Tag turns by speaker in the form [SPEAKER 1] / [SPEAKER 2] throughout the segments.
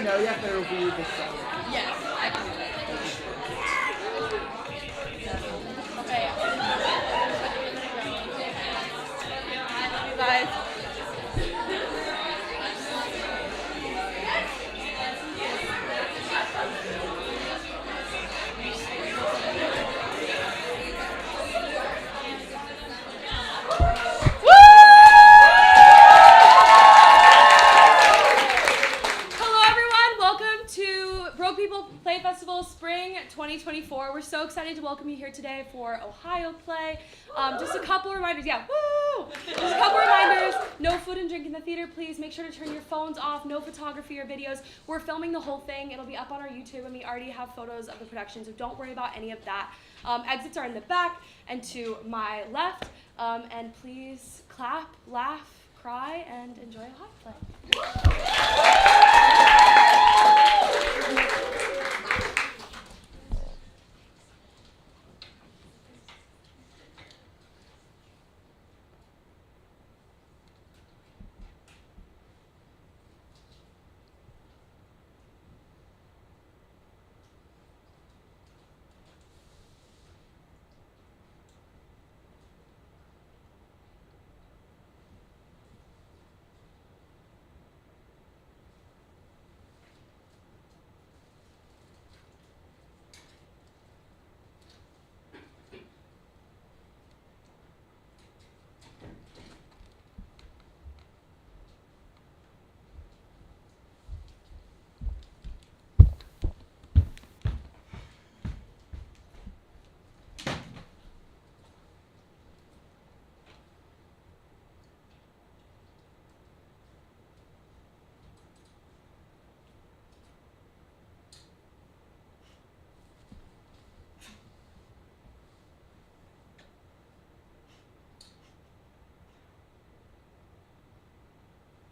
[SPEAKER 1] know you have to read the song.
[SPEAKER 2] Yes, I can do that. Okay. I love you guys. Hello everyone, welcome to Broke People Play Festival Spring 2024. We're so excited to welcome you here today for Ohio Play. Just a couple reminders, woo! Just a couple reminders, no food and drink in the theater, please. Make sure to turn your phones off, no photography or videos. We're filming the whole thing. It'll be up on our YouTube and we already have photos of the production, so don't worry about any of that. Exits are in the back and to my left. And please clap, laugh, cry, and enjoy Ohio Play.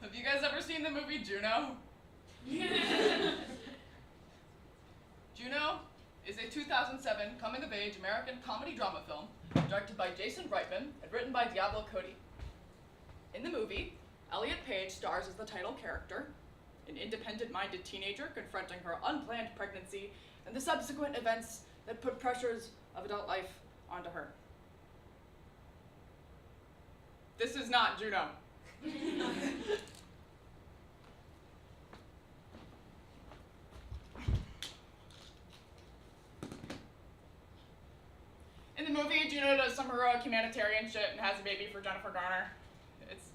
[SPEAKER 3] Have you guys ever seen the movie Juno? Juno is a 2007 coming-of-age American comedy drama film directed by Jason Reitman and written by Diablo Cody. In the movie, Elliot Page stars as the title character, an independent-minded teenager confronting her unplanned pregnancy and the subsequent events that put pressures of adult life onto her. This is not Juno. In the movie, Juno does some heroic humanitarian shit and has a baby for Jennifer Garner. It's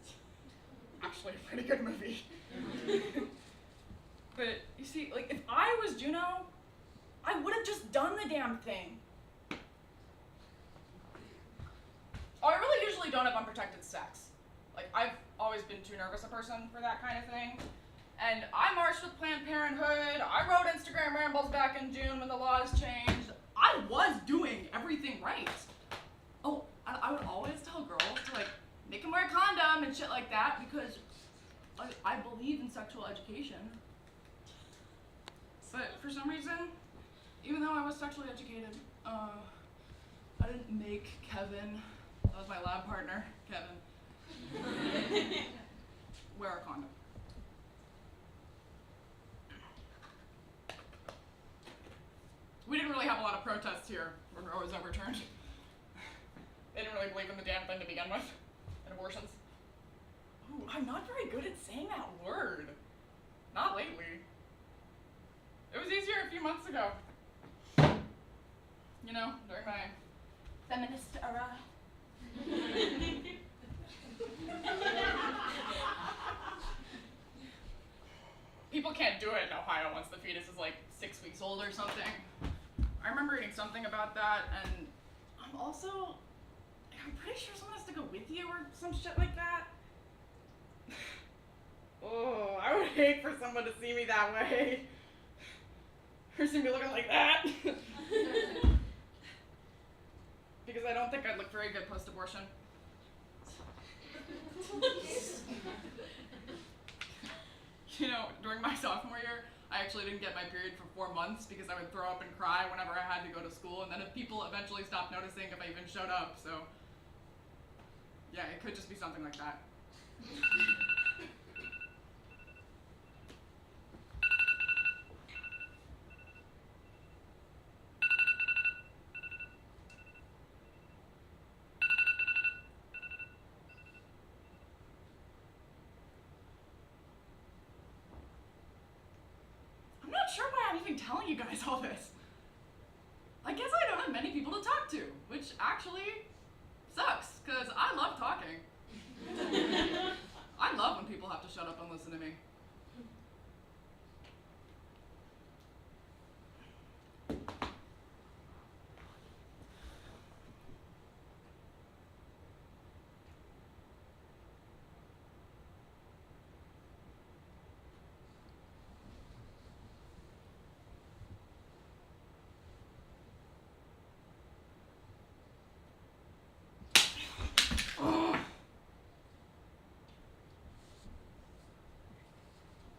[SPEAKER 3] actually a pretty good movie. But you see, like, if I was Juno, I would have just done the damn thing. Oh, I really usually don't have unprotected sex. Like, I've always been too nervous a person for that kind of thing. And I marched with Planned Parenthood. I wrote Instagram rambles back in June when the laws changed. I was doing everything right. Oh, I would always tell girls to, like, make them wear a condom and shit like that because I believe in sexual education. But for some reason, even though I was sexually educated, I didn't make Kevin, that was my lab partner, Kevin, wear a condom. We didn't really have a lot of protests here when Roe was overturned. They didn't really believe in the damn thing to begin with, and abortions. Ooh, I'm not very good at saying that word. Not lately. It was easier a few months ago. You know, during my feminist era. People can't do it in Ohio once the fetus is like 6 weeks old or something. I remember reading something about that, and I'm pretty sure someone has to go with you or some shit like that. Oh, I would hate for someone to see me that way. Or see me looking like that. Because I don't think I'd look very good post-abortion. You know, during my sophomore year, I actually didn't get my period for 4 months because I would throw up and cry whenever I had to go to school, and then people eventually stopped noticing if I even showed up, so yeah, it could just be something like that. even telling you guys all this? I guess I don't have many people to talk to, which actually sucks, because I love talking. I love when people have to shut up and listen to me.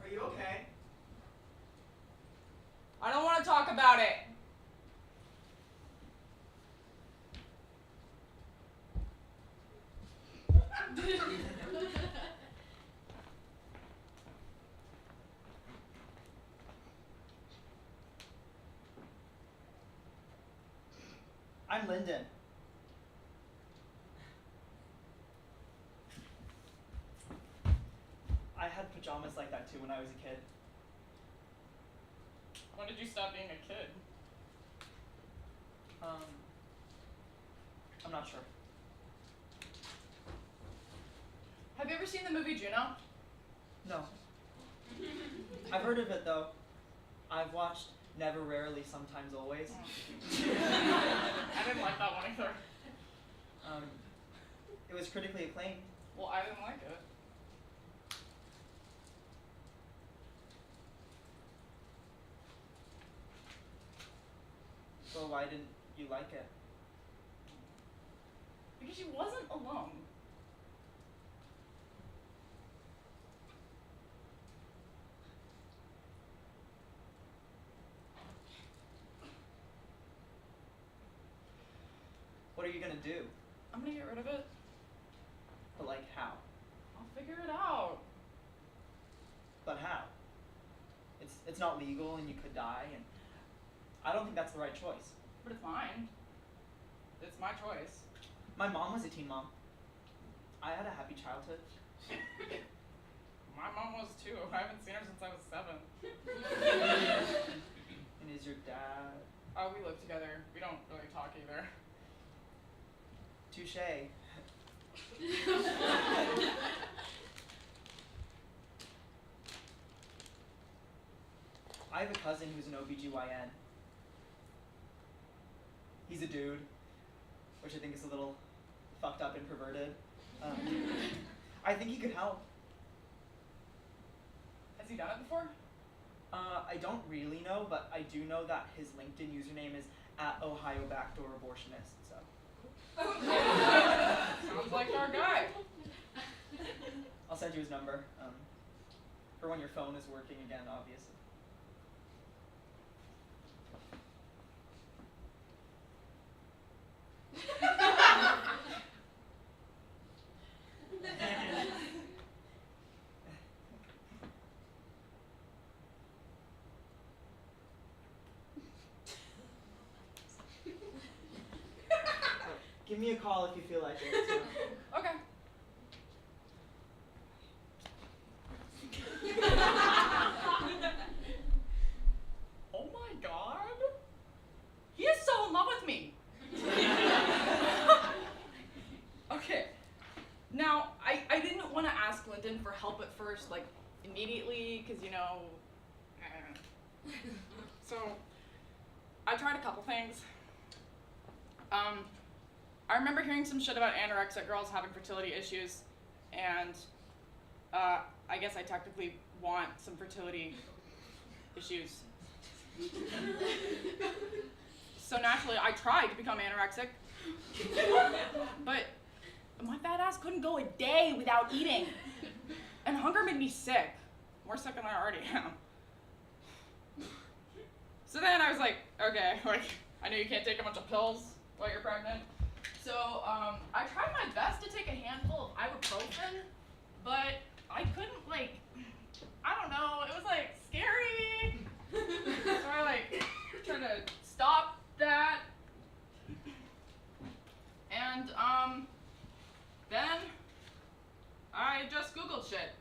[SPEAKER 1] Are you okay?
[SPEAKER 3] I don't want to talk about it.
[SPEAKER 1] I'm Lyndon. I had pajamas like that too when I was a kid.
[SPEAKER 3] When did you stop being a kid?
[SPEAKER 1] I'm not sure.
[SPEAKER 3] Have you ever seen the movie Juno?
[SPEAKER 1] No. I've heard of it though. I've watched Never, Rarely, Sometimes, Always.
[SPEAKER 3] I didn't like that one either.
[SPEAKER 1] It was critically acclaimed.
[SPEAKER 3] Well, I didn't like it.
[SPEAKER 1] So why didn't you like it?
[SPEAKER 3] Because she wasn't alone.
[SPEAKER 1] What are you gonna do?
[SPEAKER 3] I'm gonna get rid of it.
[SPEAKER 1] But like how?
[SPEAKER 3] I'll figure it out.
[SPEAKER 1] But how? It's not legal and you could die, and I don't think that's the right choice.
[SPEAKER 3] But it's mine. It's my choice.
[SPEAKER 1] My mom was a teen mom. I had a happy childhood.
[SPEAKER 3] My mom was too. I haven't seen her since I was 7.
[SPEAKER 1] And is your dad?
[SPEAKER 3] Oh, we live together. We don't really talk either.
[SPEAKER 1] Touche. I have a cousin who's an OBGYN. He's a dude, which I think is a little fucked up and perverted. I think he could help.
[SPEAKER 3] Has he done it before?
[SPEAKER 1] I don't really know, but I do know that his LinkedIn username is @OhioBackdoorAbortionist, so.
[SPEAKER 3] Sounds like our guy.
[SPEAKER 1] I'll send you his number, for when your phone is working again, obviously. Give me a call if you feel like it. So.
[SPEAKER 3] Okay. Oh my god. He is so in love with me. Okay. Now, I didn't want to ask Lyndon for help at first, like, immediately, because, you know. So, I tried a couple things. I remember hearing some shit about anorexic girls having fertility issues, and I guess I technically want some fertility issues. So naturally, I tried to become anorexic, but my fat ass couldn't go a day without eating, and hunger made me sick, more sick than I already am. So then I was like, okay, like, I know you can't take a bunch of pills while you're pregnant. So I tried my best to take a handful of ibuprofen, but I couldn't, like, I don't know, it was like scary. So I like tried to stop that. And then I just Googled shit,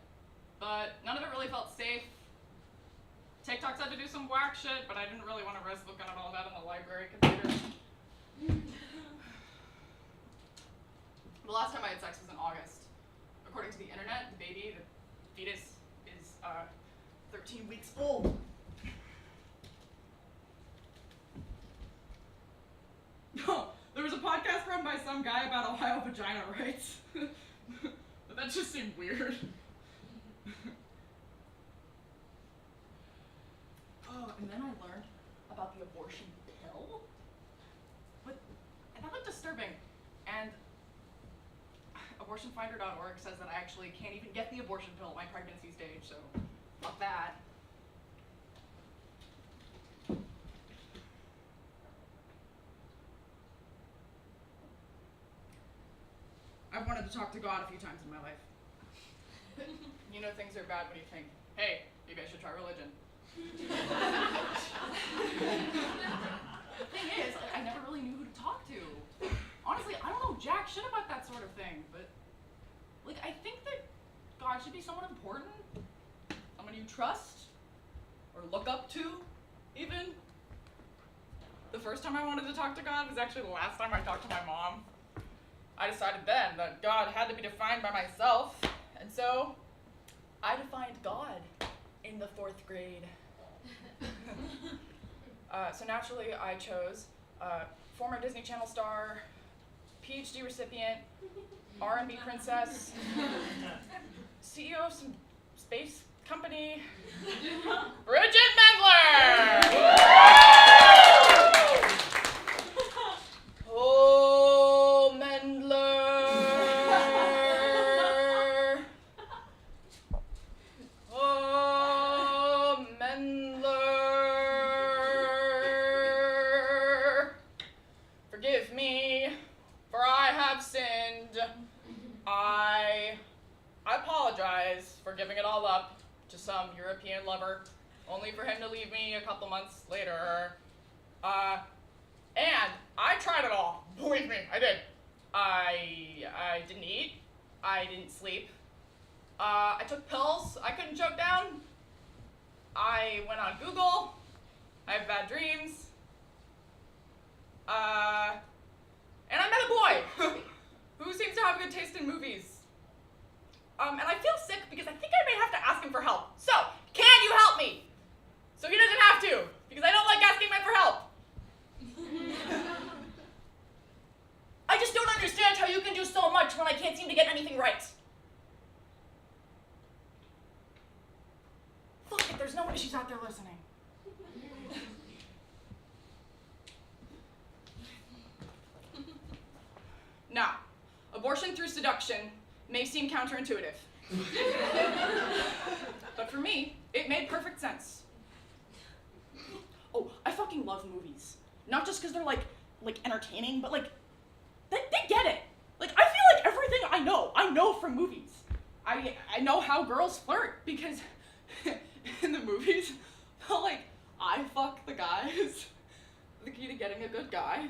[SPEAKER 3] but none of it really felt safe. TikTok said to do some whack shit, but I didn't really want to risk looking at all that on the library computer. The last time I had sex was in August. According to the internet, the fetus, is 13 weeks old. There was a podcast run by some guy about Ohio vagina rights. But that just seemed weird. Oh, and then I learned about the abortion pill. But that looked disturbing. And abortionfinder.org says that I actually can't even get the abortion pill at my pregnancy stage, so fuck that. I've wanted to talk to God a few times in my life. You know things are bad when you think, hey, maybe I should try religion. The thing is, I never really knew who to talk to. Honestly, I don't know jack shit about that sort of thing, but I think that God should be someone important, someone you trust, or look up to, even. The first time I wanted to talk to God was actually the last time I talked to my mom. I decided then that God had to be defined by myself, and so I defined God in the 4th grade. So naturally, I chose former Disney Channel star, PhD recipient, R&B princess, CEO of some space company, Bridget Mendler! Oh, Mendler! Oh, Mendler! Forgive me, for I have sinned. I apologize for giving it all up to some European lover, only for him to leave me a couple months later. And I tried it all. Believe me, I did. I didn't eat. I didn't sleep. I took pills I couldn't choke down. I went on Google. I have bad dreams. And I met a boy who seems to have good taste in movies. And I feel sick because I think I may have to ask him for help. So, can you help me? So he doesn't have to, because I don't like asking men for help. I just don't understand how you can do so much when I can't seem to get anything right. Fuck it, there's no way she's out there listening. Now, abortion through seduction may seem counterintuitive. But for me, it made perfect sense. Oh, I fucking love movies. Not just because they're like entertaining, but they get it. I feel like everything I know from movies. I know how girls flirt because in the movies, I fuck the guys. The key to getting a good guy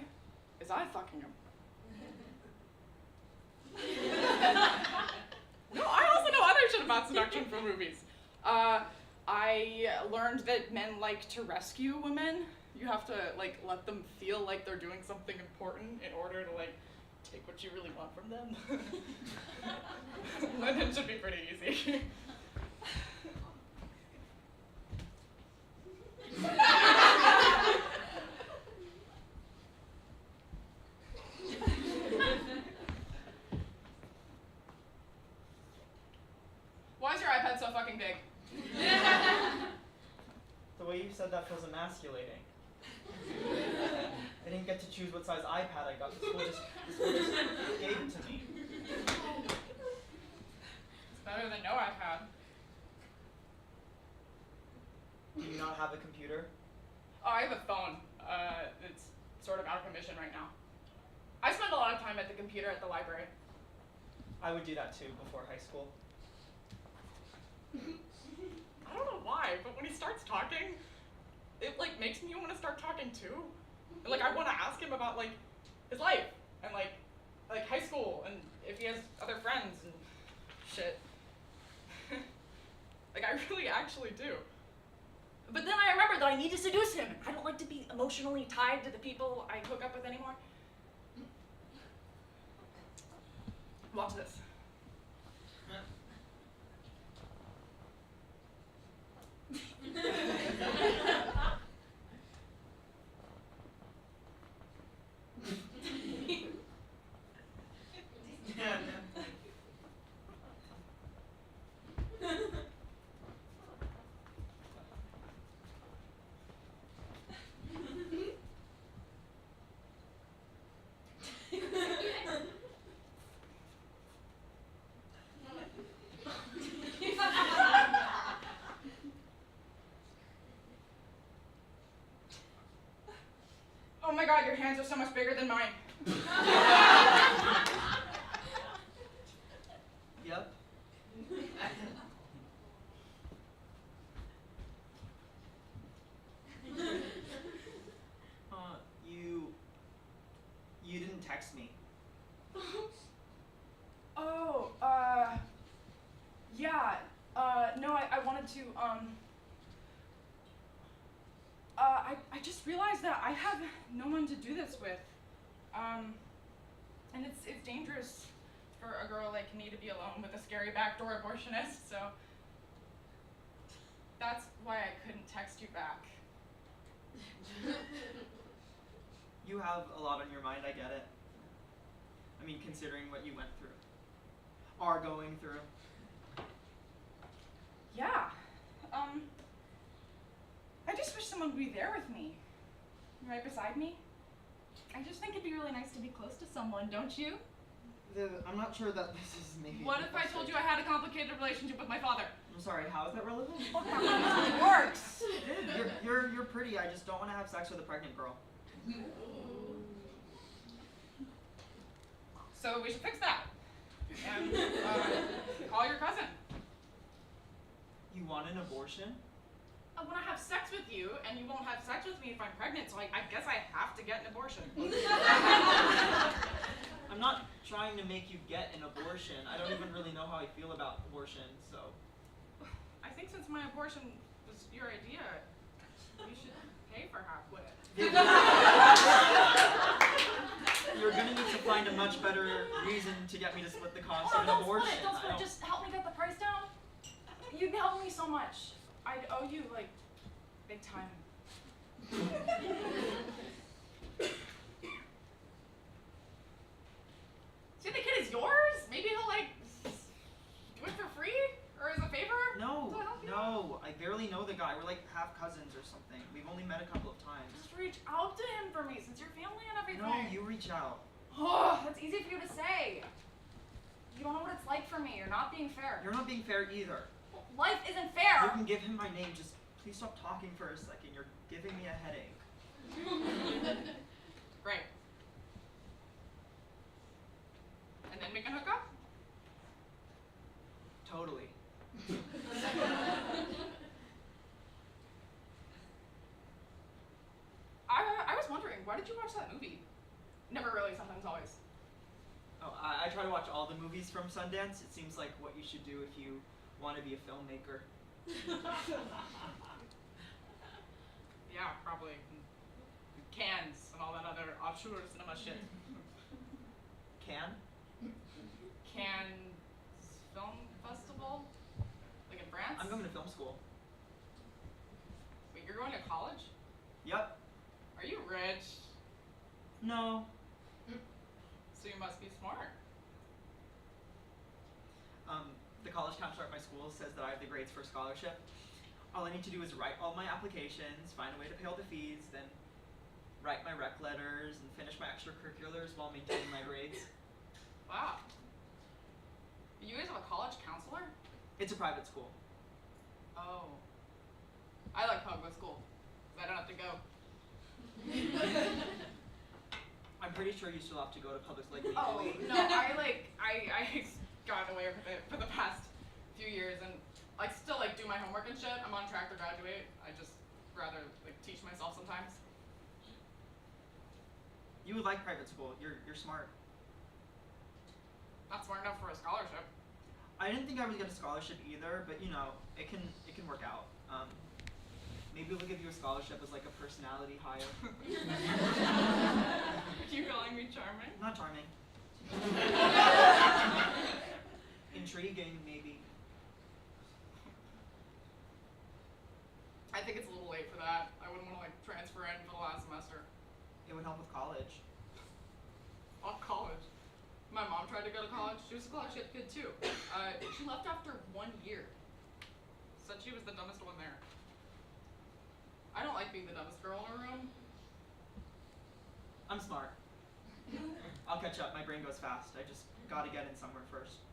[SPEAKER 3] is I fucking him. No, I also know other shit about seduction from movies. I learned that men like to rescue women. You have to let them feel like they're doing something important in order to take what you really want from them. It should be pretty easy. Why is your iPad so fucking big?
[SPEAKER 1] The way you said that feels emasculating. I didn't get to choose what size iPad I got. The school just gave it to me.
[SPEAKER 3] It's better than no iPad.
[SPEAKER 1] Do you not have a computer?
[SPEAKER 3] Oh, I have a phone. It's sort of out of commission right now. I spend a lot of time at the computer at the library.
[SPEAKER 1] I would do that too before high school.
[SPEAKER 3] I don't know why, but when he starts talking, it makes me want to start talking too. And I want to ask him about his life and high school and if he has other friends and shit. I really actually do. But then I remember that I need to seduce him. I don't like to be emotionally tied to the people I hook up with anymore. Watch this. Oh my god, your hands are so much bigger than mine.
[SPEAKER 1] Yep. You didn't text me.
[SPEAKER 3] Oh, yeah, no, I wanted to, I just realized that I have no one to do this with, and it's dangerous for a girl like me to be alone with a scary backdoor abortionist, so that's why I couldn't text you back.
[SPEAKER 1] You have a lot on your mind, I get it. I mean, considering what you went through. Are going through.
[SPEAKER 3] Yeah, I just wish someone would be there with me, right beside me. I just think it'd be really nice to be close to someone, don't you?
[SPEAKER 1] I'm not sure that this is maybe.
[SPEAKER 3] What if I told you I had a complicated relationship with my father?
[SPEAKER 1] I'm sorry, how is that relevant?
[SPEAKER 3] Look, how it works.
[SPEAKER 1] You're pretty, I just don't want to have sex with a pregnant girl.
[SPEAKER 3] So we should fix that. And call your cousin.
[SPEAKER 1] You want an abortion?
[SPEAKER 3] I want to have sex with you, and you won't have sex with me if I'm pregnant, so I guess I have to get an abortion.
[SPEAKER 1] I'm not trying to make you get an abortion. I don't even really know how I feel about abortion, so.
[SPEAKER 3] I think since my abortion was your idea, you should pay for half of it.
[SPEAKER 1] You're gonna need to find a much better reason to get me to split the cost of an
[SPEAKER 3] Don't
[SPEAKER 1] abortion.
[SPEAKER 3] split, don't split. Just help me get the price down. You'd help me so much. I'd owe you, like, big time. See, the kid is yours? Maybe he'll, like, do it for free? Or as a favor?
[SPEAKER 1] No,
[SPEAKER 3] So I'll help you.
[SPEAKER 1] no, I barely know the guy. We're like half cousins or something. We've only met a couple of times.
[SPEAKER 3] Just reach out to him for me, since you're family and everything.
[SPEAKER 1] No, you reach out.
[SPEAKER 3] Oh, that's easy for you to say. You don't know what it's like for me. You're not being fair.
[SPEAKER 1] You're not being fair either.
[SPEAKER 3] Life isn't
[SPEAKER 1] You
[SPEAKER 3] fair.
[SPEAKER 1] can give him my name, just please stop talking for a second. You're giving me a headache.
[SPEAKER 3] Right. And then we can hook up?
[SPEAKER 1] Totally.
[SPEAKER 3] I was wondering, why did you watch that movie? Never really, sometimes always.
[SPEAKER 1] Oh, I try to watch all the movies from Sundance. It seems like what you should do if you want to be a filmmaker.
[SPEAKER 3] Yeah, probably. Cannes and all that other offshore cinema shit.
[SPEAKER 1] Can?
[SPEAKER 3] Cannes Film Festival? Like in France?
[SPEAKER 1] I'm going to film school.
[SPEAKER 3] Wait, you're going to college?
[SPEAKER 1] Yep.
[SPEAKER 3] Are you rich?
[SPEAKER 1] No.
[SPEAKER 3] So you must be smart.
[SPEAKER 1] The college counselor at my school says that I have the grades for scholarship. All I need to do is write all my applications, find a way to pay all the fees, then write my rec letters, and finish my extracurriculars while maintaining my grades.
[SPEAKER 3] Wow. You guys have a college counselor?
[SPEAKER 1] It's a private school.
[SPEAKER 3] Oh. I like public school, because I don't have to go.
[SPEAKER 1] I'm pretty sure you still have to go to public like legally.
[SPEAKER 3] Oh, no, I got away with it for the past few years, and I still, like, do my homework and shit. I'm on track to graduate. I just rather, like, teach myself sometimes.
[SPEAKER 1] You would like private school. You're smart.
[SPEAKER 3] Not smart enough for a scholarship.
[SPEAKER 1] I didn't think I would get a scholarship either, but you know, it can work out. Maybe maybe we'll give you a scholarship as like a personality hire.
[SPEAKER 3] Are you calling me charming?
[SPEAKER 1] Not charming. Intriguing, maybe.
[SPEAKER 3] I think it's a little late for that. I wouldn't want to like transfer in for the last semester.
[SPEAKER 1] It would help with college.
[SPEAKER 3] Off college. My mom tried to go to college. She was a scholarship kid too. She left after 1 year. Said she was the dumbest one there. I don't like being the dumbest girl in a room.
[SPEAKER 1] I'm smart. I'll catch up. My brain goes fast. I just gotta get in somewhere first.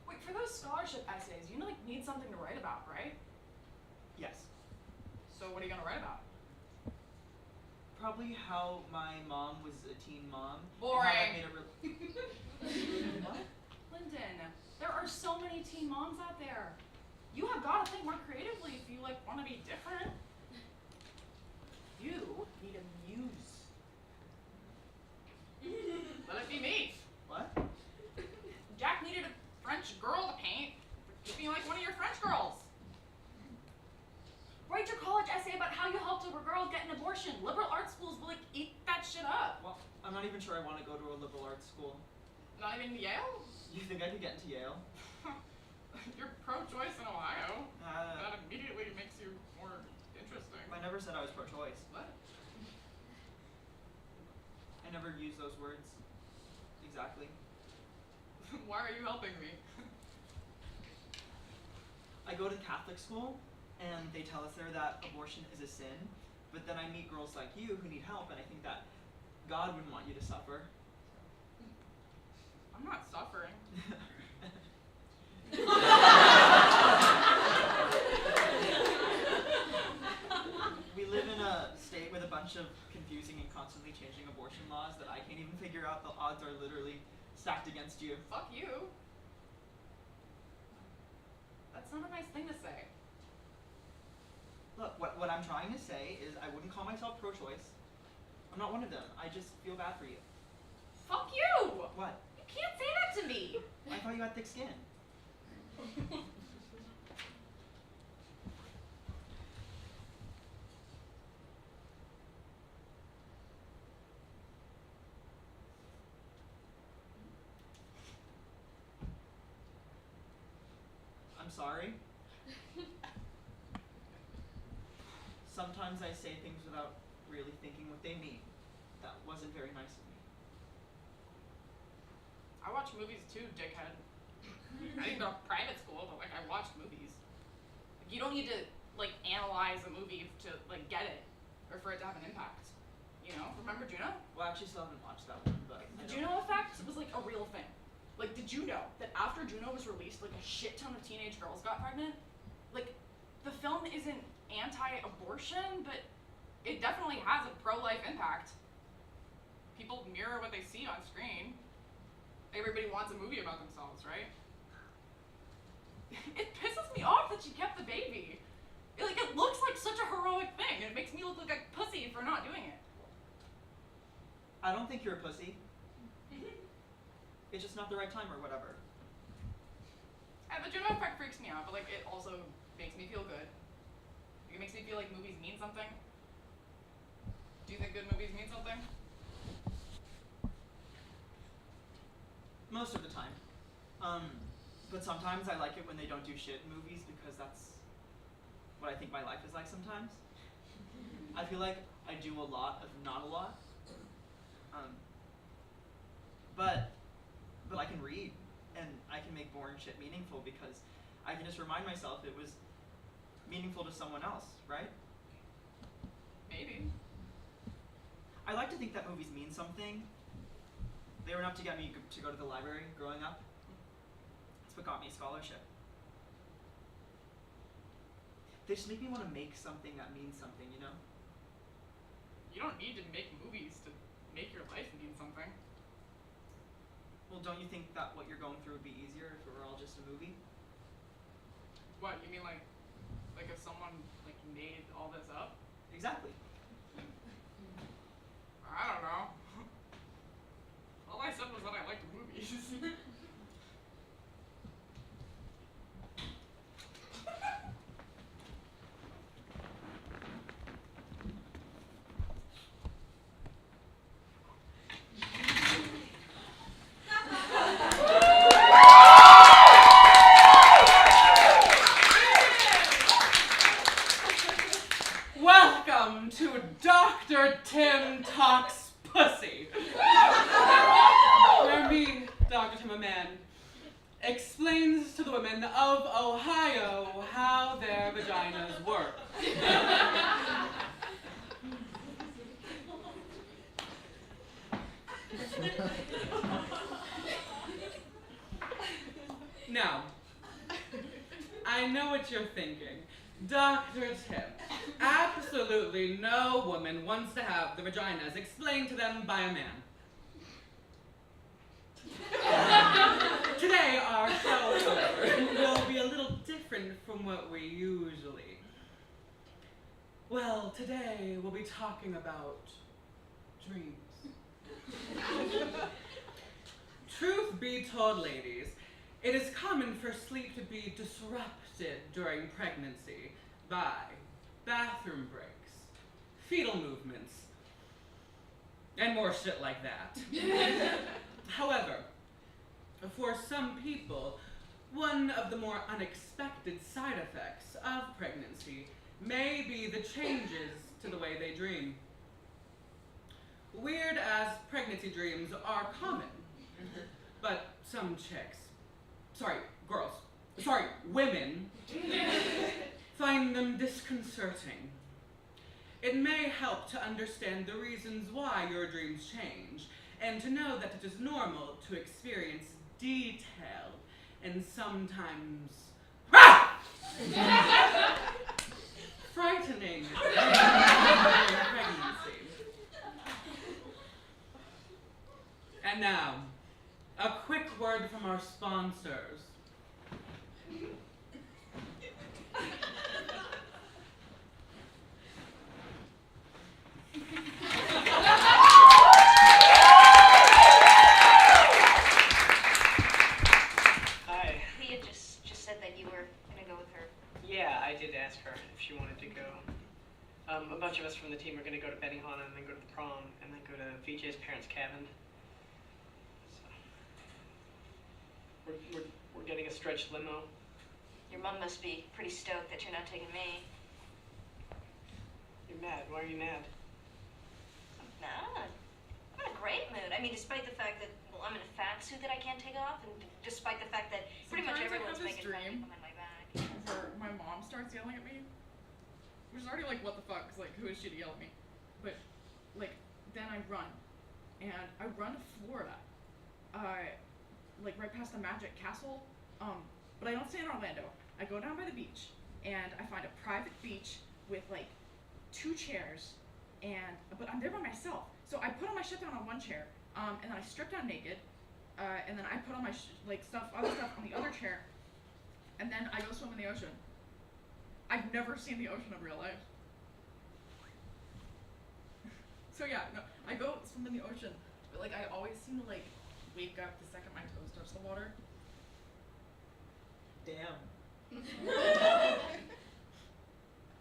[SPEAKER 3] Wait, for those scholarship essays, you like need something to write about, right?
[SPEAKER 1] Yes.
[SPEAKER 3] So what are you gonna write about?
[SPEAKER 1] Probably how my mom was a teen mom.
[SPEAKER 3] Boring.
[SPEAKER 1] And how that made it What?
[SPEAKER 3] Lyndon, there are so many teen moms out there. You have got to think more creatively if you like want to be different. You need a muse. Let it be me.
[SPEAKER 1] What?
[SPEAKER 3] Jack needed a French girl to paint. Give me like one of your French girls. Write your college essay about how you helped a girl get an abortion. Liberal arts schools will like eat that shit up.
[SPEAKER 1] Well, I'm not even sure I want to go to a liberal arts school.
[SPEAKER 3] Not even Yale?
[SPEAKER 1] You think I could get into Yale?
[SPEAKER 3] You're pro-choice in Ohio.
[SPEAKER 1] Uh,
[SPEAKER 3] That immediately makes you more interesting.
[SPEAKER 1] I never said I was pro-choice.
[SPEAKER 3] What?
[SPEAKER 1] I never used those words. Exactly.
[SPEAKER 3] Why are you helping me?
[SPEAKER 1] I go to Catholic school, and they tell us there that abortion is a sin, but then I meet girls like you who need help, and I think that God wouldn't want you to suffer.
[SPEAKER 3] I'm not suffering.
[SPEAKER 1] We live in a state with a bunch of confusing and constantly changing abortion laws that I can't even figure out. The odds are literally stacked against you.
[SPEAKER 3] Fuck you. That's not a nice thing to say.
[SPEAKER 1] Look, what I'm trying to say is I wouldn't call myself pro-choice. I'm not one of them. I just feel bad for you.
[SPEAKER 3] Fuck you!
[SPEAKER 1] What?
[SPEAKER 3] You can't say that to me!
[SPEAKER 1] I thought you had thick skin. I'm sorry. Sometimes I say things without really thinking what they mean. That wasn't very nice of me.
[SPEAKER 3] I watch movies too, dickhead. I didn't go to private school, but like I watched movies. Like, you don't need to like analyze a movie to like get it or for it to have an impact. You know? Remember Juno?
[SPEAKER 1] Well, I actually still haven't watched that one, but
[SPEAKER 3] The Juno effect was like a real thing. Like, did you know that after Juno was released, like a shit ton of teenage girls got pregnant? Like, the film isn't anti-abortion, but it definitely has a pro-life impact. People mirror what they see on screen. Everybody wants a movie about themselves, right? It pisses me off that she kept the baby. It looks like such a heroic thing. It makes me look like a pussy for not doing it.
[SPEAKER 1] I don't think you're a pussy. It's just not the right time or whatever.
[SPEAKER 3] And the Juno effect freaks me out, but like it also makes me feel good. It makes me feel like movies mean something. Do you think good movies mean something?
[SPEAKER 1] Most of the time. But sometimes I like it when they don't do shit in movies because that's what I think my life is like sometimes. I feel like I do a lot of not a lot. But I can read and I can make boring shit meaningful because I can just remind myself it was meaningful to someone else, right?
[SPEAKER 3] Maybe.
[SPEAKER 1] I like to think that movies mean something. They were enough to get me to go to the library growing up. That's what got me a scholarship. They just make me want to make something that means something, you know?
[SPEAKER 3] You don't need to make movies to make your life mean something.
[SPEAKER 1] Well, don't you think that what you're going through would be easier if it were all just a movie?
[SPEAKER 3] What, you mean like if someone like made all this up?
[SPEAKER 1] Exactly.
[SPEAKER 3] I don't know. All I said was that I liked movies.
[SPEAKER 4] Dr. Timmerman explains to the women of Ohio how their vaginas work. Now, I know what you're thinking. Dr. Tim, absolutely no woman wants to have their vaginas explained to them by a man. Today, our show, however, will be a little different from what we usually. Well, today we'll be talking about dreams. Truth be told, ladies, it is common for sleep to be disrupted during pregnancy by bathroom breaks, fetal movements, and more shit like that. However, for some people, one of the more unexpected side effects of pregnancy may be the changes to the way they dream. Weird as pregnancy dreams are common, but some women find them disconcerting. It may help to understand the reasons why your dreams change, and to know that it is normal to experience detailed and sometimes frightening pregnancy. And now, a quick word from our sponsors.
[SPEAKER 5] Hi.
[SPEAKER 6] Leah just said that you were gonna go with her.
[SPEAKER 5] Yeah, I did ask her if she wanted to go. A bunch of us from the team are going to go to Benihana and then go to the prom and then go to VJ's parents' cabin. So we're getting a stretched limo.
[SPEAKER 6] Your mom must be pretty stoked that you're not taking me.
[SPEAKER 5] You're mad. Why are you mad?
[SPEAKER 6] Nah, I'm in a great mood. I mean, despite the fact that, well, I'm in a fat suit that I can't take off, and despite the fact that pretty much
[SPEAKER 3] Sometimes I
[SPEAKER 6] everyone's
[SPEAKER 3] have this
[SPEAKER 6] making fun of me
[SPEAKER 3] dream
[SPEAKER 6] behind my back.
[SPEAKER 3] where my mom starts yelling at me, which is already like, what the fuck? 'Cause, like, who is she to yell at me? But like, then I run, and I run to Florida, like right past the Magic Castle. But I don't stay in Orlando. I go down by the beach, and I find a private beach with like 2 chairs, but I'm there by myself. So I put all my shit down on one chair, and then I strip down naked, and then I put all my other stuff on the other chair, and then I go swim in the ocean. I've never seen the ocean in real life. So yeah, no, I go swim in the ocean, but like I always seem to like wake up the second my toes touch the water.
[SPEAKER 1] Damn.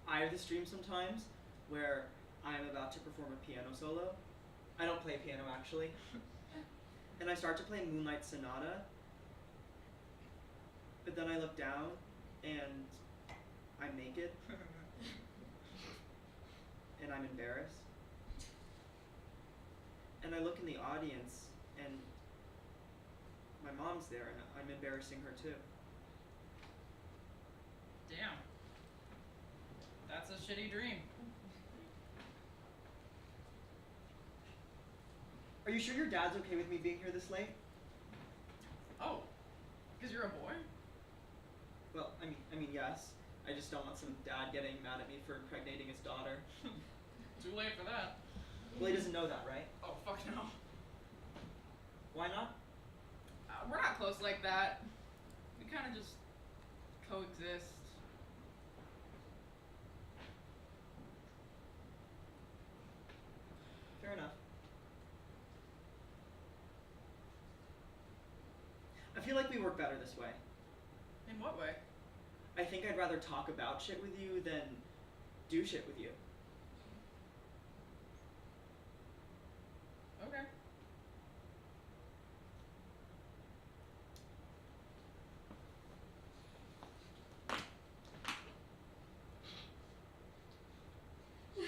[SPEAKER 1] I have this dream sometimes where I'm about to perform a piano solo. I don't play piano actually. And I start to play Moonlight Sonata. But then I look down and I'm naked. And I'm embarrassed. And I look in the audience and my mom's there and I'm embarrassing her too.
[SPEAKER 3] Damn. That's a shitty dream.
[SPEAKER 1] Are you sure your dad's okay with me being here this late?
[SPEAKER 3] Oh, because you're a boy?
[SPEAKER 1] Well, I mean yes. I just don't want some dad getting mad at me for impregnating his daughter.
[SPEAKER 3] Too late for that.
[SPEAKER 1] Well, he doesn't know that, right?
[SPEAKER 3] Oh, fuck no.
[SPEAKER 1] Why not?
[SPEAKER 3] We're not close like that. We kind of just coexist.
[SPEAKER 1] Fair enough. I feel like we work better this way.
[SPEAKER 3] In what way?
[SPEAKER 1] I think I'd rather talk about shit with you than do shit with you.
[SPEAKER 3] Okay. I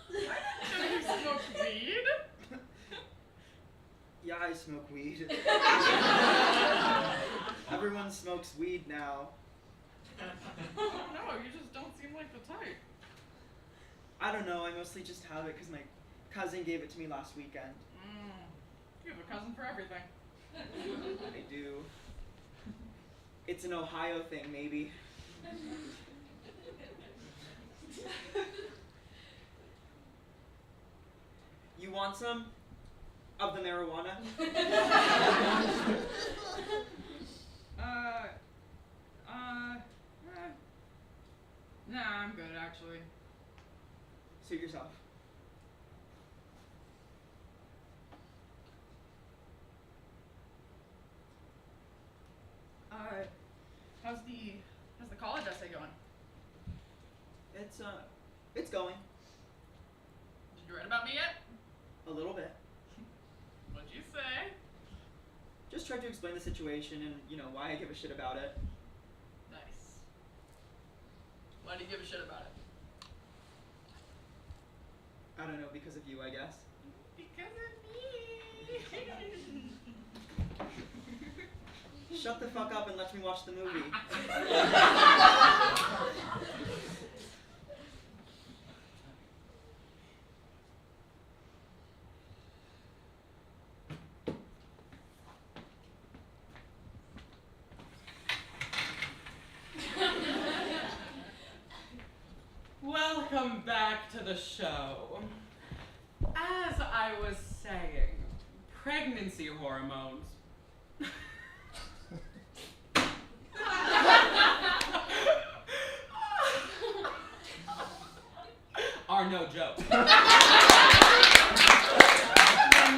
[SPEAKER 3] didn't know you smoked weed.
[SPEAKER 1] Yeah, guys smoke weed. Everyone smokes weed now.
[SPEAKER 3] I don't know, you just don't seem like the type.
[SPEAKER 1] I don't know, I mostly just have it because my cousin gave it to me last weekend.
[SPEAKER 3] You have a cousin for everything.
[SPEAKER 1] I do. It's an Ohio thing, maybe. You want some of the marijuana?
[SPEAKER 3] Nah, I'm good actually.
[SPEAKER 1] Suit yourself.
[SPEAKER 3] How's the college essay going?
[SPEAKER 1] It's going.
[SPEAKER 3] Did you write about me yet?
[SPEAKER 1] A little bit.
[SPEAKER 3] What'd you say?
[SPEAKER 1] Just tried to explain the situation and, why I give a shit about it.
[SPEAKER 3] Nice. Why do you give a shit about it?
[SPEAKER 1] I don't know, because of you, I guess.
[SPEAKER 3] Because of me.
[SPEAKER 1] Shut the fuck up and let me watch the movie.
[SPEAKER 4] Welcome back to the show. As I was saying, pregnancy hormones are no joke. One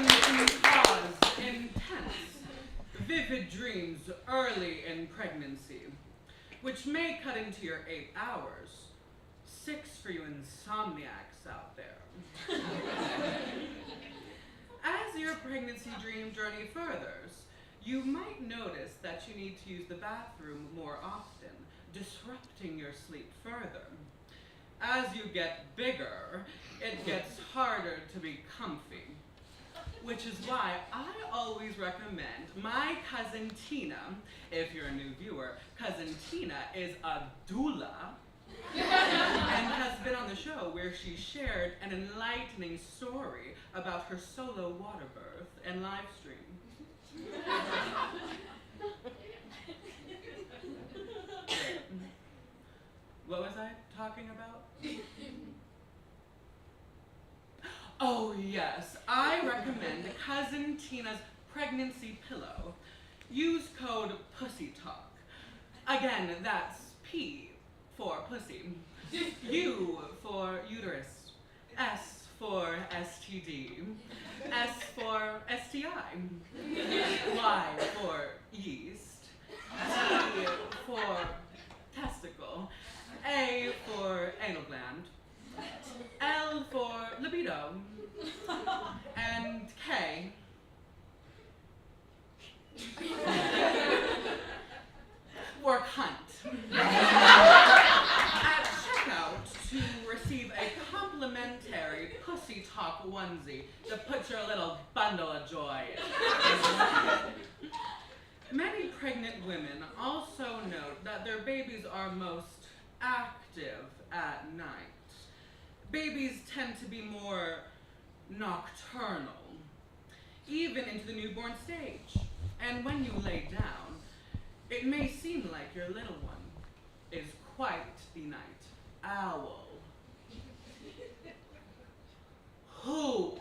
[SPEAKER 4] can cause intense, vivid dreams early in pregnancy, which may cut into your 8 hours. 6 for you insomniacs out there. As your pregnancy dream journey furthers, you might notice that you need to use the bathroom more often, disrupting your sleep further. As you get bigger, it gets harder to be comfy, which is why I always recommend my cousin Tina. If you're a new viewer, cousin Tina is a doula and has been on the show where she shared an enlightening story about her solo water birth and live stream. What was I talking about? Oh yes, I recommend Cousin Tina's pregnancy pillow. Use code PUSSYTALK. Again, that's P for pussy, U for uterus, S for STD, S for STI, Y for yeast, T for testicle, A for anal gland, L for libido, and K for cunt. At checkout to receive a complimentary Pussy Talk onesie to put your little bundle of joy in. Many pregnant women also note that their babies are most active at night. Babies tend to be more nocturnal, even into the newborn stage. And when you lay down, it may seem like your little one is quite the night owl. Who?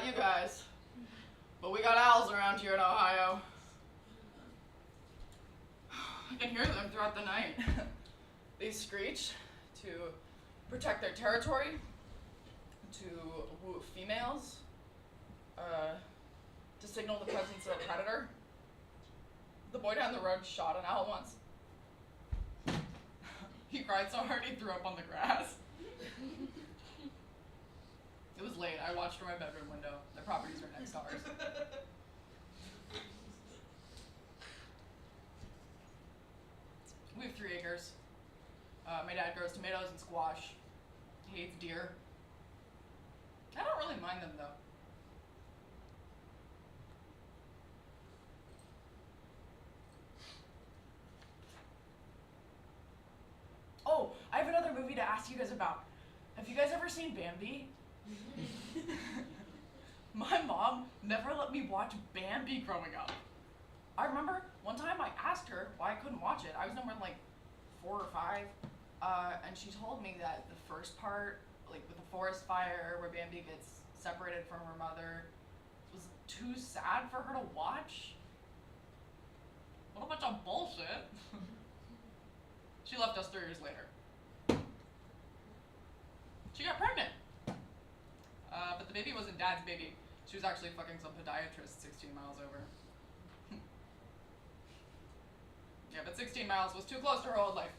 [SPEAKER 3] you guys, but we got owls around here in Ohio. I can hear them throughout the night. They screech to protect their territory, to woo females, to signal the presence of a predator. The boy down the road shot an owl once. He cried so hard he threw up on the grass. It was late. I watched from my bedroom window. The properties are next to ours. We have 3 acres. My dad grows tomatoes and squash. He hates deer. I don't really mind them though. Oh, I have another movie to ask you guys about. Have you guys ever seen Bambi? My mom never let me watch Bambi growing up. I remember one time I asked her why I couldn't watch it. I was number like 4 or 5, and she told me that the first part, like with the forest fire where Bambi gets separated from her mother, was too sad for her to watch. What a bunch of bullshit. She left us 3 years later. She got pregnant. But the baby wasn't Dad's baby. She was actually fucking some podiatrist 16 miles over. Yeah, but 16 miles was too close to her old life.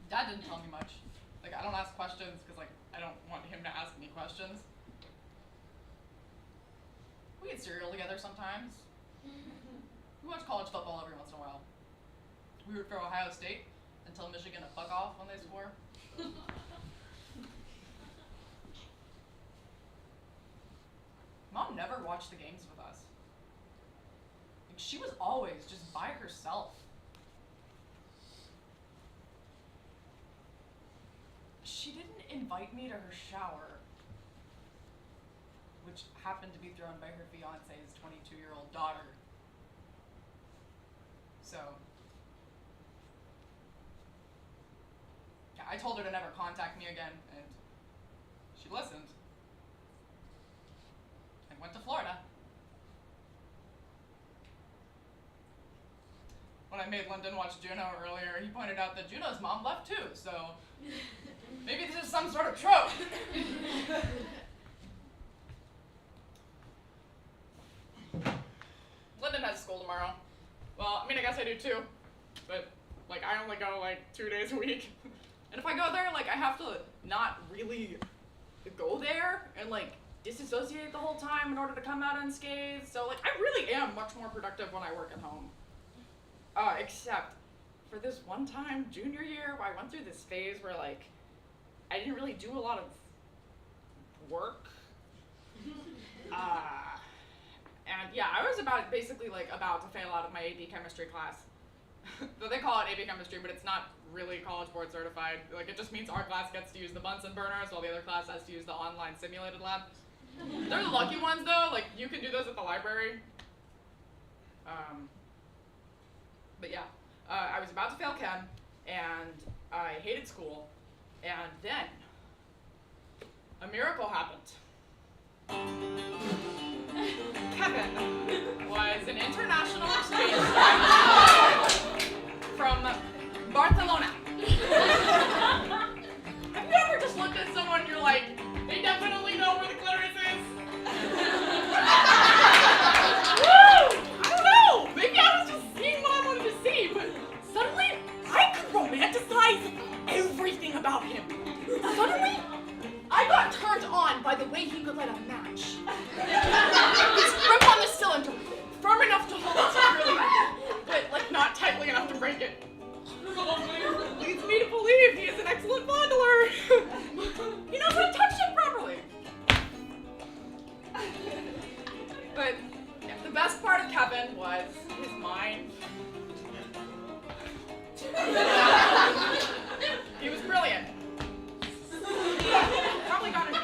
[SPEAKER 3] Dad didn't tell me much. Like, I don't ask questions because, like, I don't want him to ask me questions. We eat cereal together sometimes. We watch college football every once in a while. We root for Ohio State and tell Michigan to fuck off when they score. Mom never watched the games with us. Like, she was always just by herself. She didn't invite me to her shower, which happened to be thrown by her fiance's 22-year-old daughter. So, yeah, I told her to never contact me again, and she listened. And went to Florida. When I made Lyndon watch Juno earlier, he pointed out that Juno's mom left too, so maybe this is some sort of trope. Lyndon has school tomorrow. Well, I mean, I guess I do too, but like I only go like 2 days a week. And if I go there, like I have to not really go there and like disassociate the whole time in order to come out unscathed. So like I really am much more productive when I work at home. Except for this one time junior year where I went through this phase where like I didn't really do a lot of work. And yeah, I was about to fail out of my AP chemistry class. Though they call it AP chemistry, but it's not really College Board certified. Like it just means our class gets to use the Bunsen burners while the other class has to use the online simulated lab. They're the lucky ones though, like you can do those at the library. But yeah, I was about to fail chem, and I hated school, and then a miracle happened. Kevin was an international exchange student from Barcelona. Have you ever just looked at someone and you're like, they definitely know where the clitoris is? I don't know, maybe I was just seeing what I wanted to see, but suddenly I could romanticize everything about him. Suddenly, I got turned on by the way he could light a match. His grip on the cylinder, firm enough to hold it securely, but like not tightly enough to break it. Leads me to believe he is an excellent fondler. He knows how to touch it properly. But yeah, the best part of Kevin was his mind. He was brilliant. Probably got an A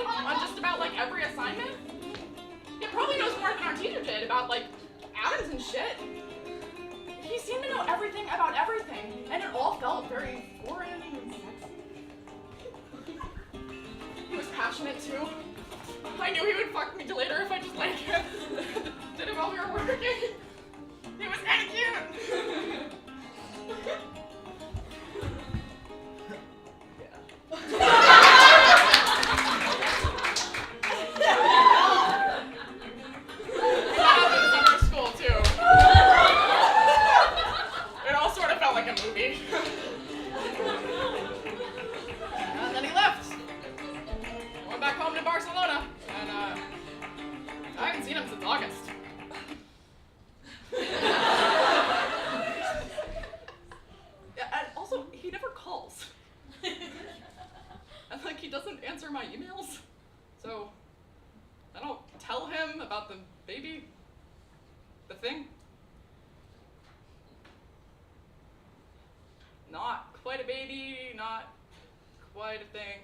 [SPEAKER 3] on just about like every assignment. He probably knows more than our teacher did about like atoms and shit. He seemed to know everything about everything, and it all felt very foreign and sexy. He was passionate too. I I knew he would fuck me later if I just like did it while we were working. It was kind of cute. That happened in summer school too. It all sort of felt like a movie. And then he left. Went back home to Barcelona, and I haven't seen him since August. Yeah, and also, he never calls. And like, he doesn't answer my emails, so I don't tell him about the baby, the thing. Not quite a baby, not quite a thing.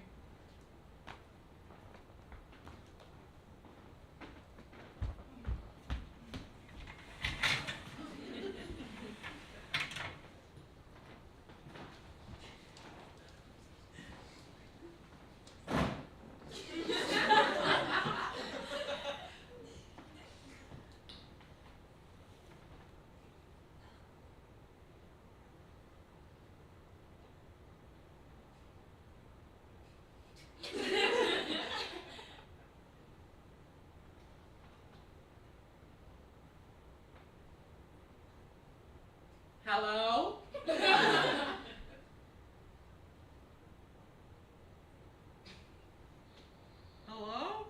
[SPEAKER 4] Hello? Hello?